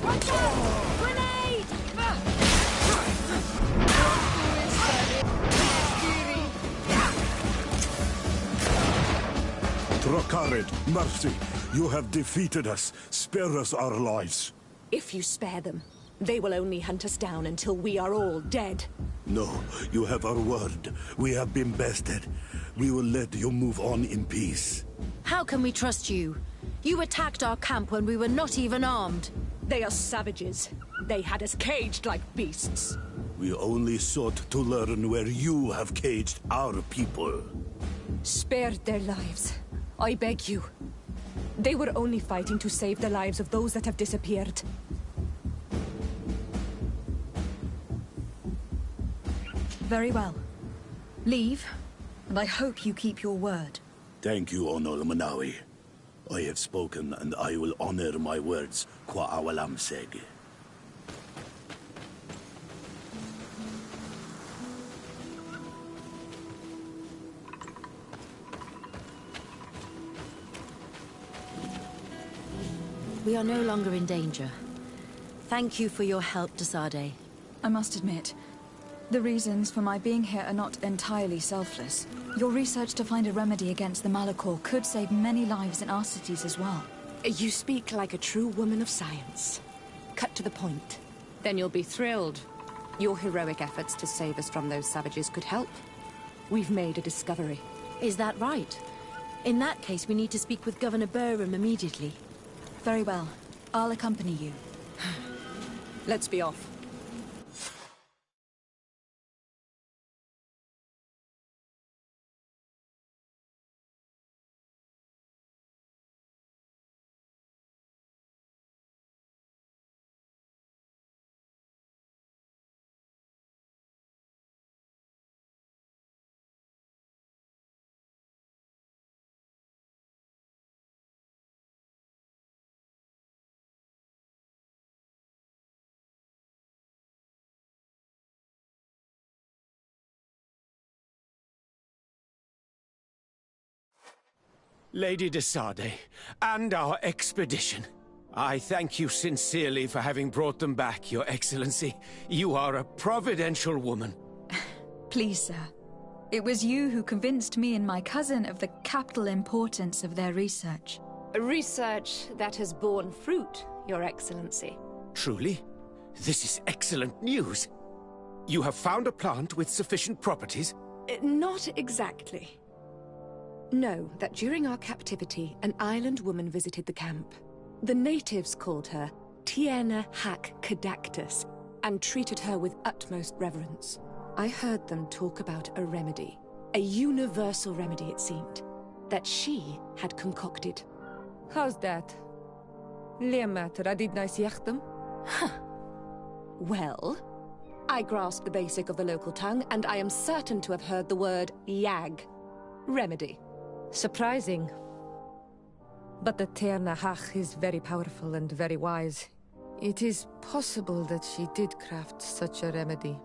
Q: Watch out! Grenade!
B: Trokarid, mercy. You have defeated us. Spare us our lives.
F: If you spare them, they will only hunt us down until we are all dead.
B: No, you have our word. We have been bested. We will let you move on in peace.
Q: How can we trust you? You attacked our camp when we were not even armed.
F: They are savages. They had us caged like beasts.
B: We only sought to learn where you have caged our people.
F: Spare their lives. I beg you. They were only fighting to save the lives of those that have disappeared.
A: Very well. Leave, and I hope you keep your word.
B: Thank you, Onol Manawi. I have spoken, and I will honor my words, Kwa awalam seg.
Q: We are no longer in danger. Thank you for your help, Desade.
A: I must admit, the reasons for my being here are not entirely selfless. Your research to find a remedy against the Malachor could save many lives in our cities as well.
F: You speak like a true woman of science. Cut to the point. Then you'll be thrilled. Your heroic efforts to save us from those savages could help. We've made a discovery.
Q: Is that right? In that case, we need to speak with Governor Burham immediately.
A: Very well. I'll accompany you.
F: Let's be off.
L: Lady Desade, and our expedition. I thank you sincerely for having brought them back, Your Excellency. You are a providential woman.
A: Please, sir. It was you who convinced me and my cousin of the capital importance of their research.
F: Research that has borne fruit, Your Excellency.
L: Truly? This is excellent news. You have found a plant with sufficient properties?
F: Not exactly. Know that during our captivity, an island woman visited the camp. The natives called her Tierna Hac Cadactus and treated her with utmost reverence. I heard them talk about a remedy, a universal remedy it seemed, that she had concocted. How's that? Well, I grasp the basic of the local tongue, and I am certain to have heard the word yag, remedy.
R: Surprising. But the Tierna Hac is very powerful and very wise. It is possible that she did craft such a remedy.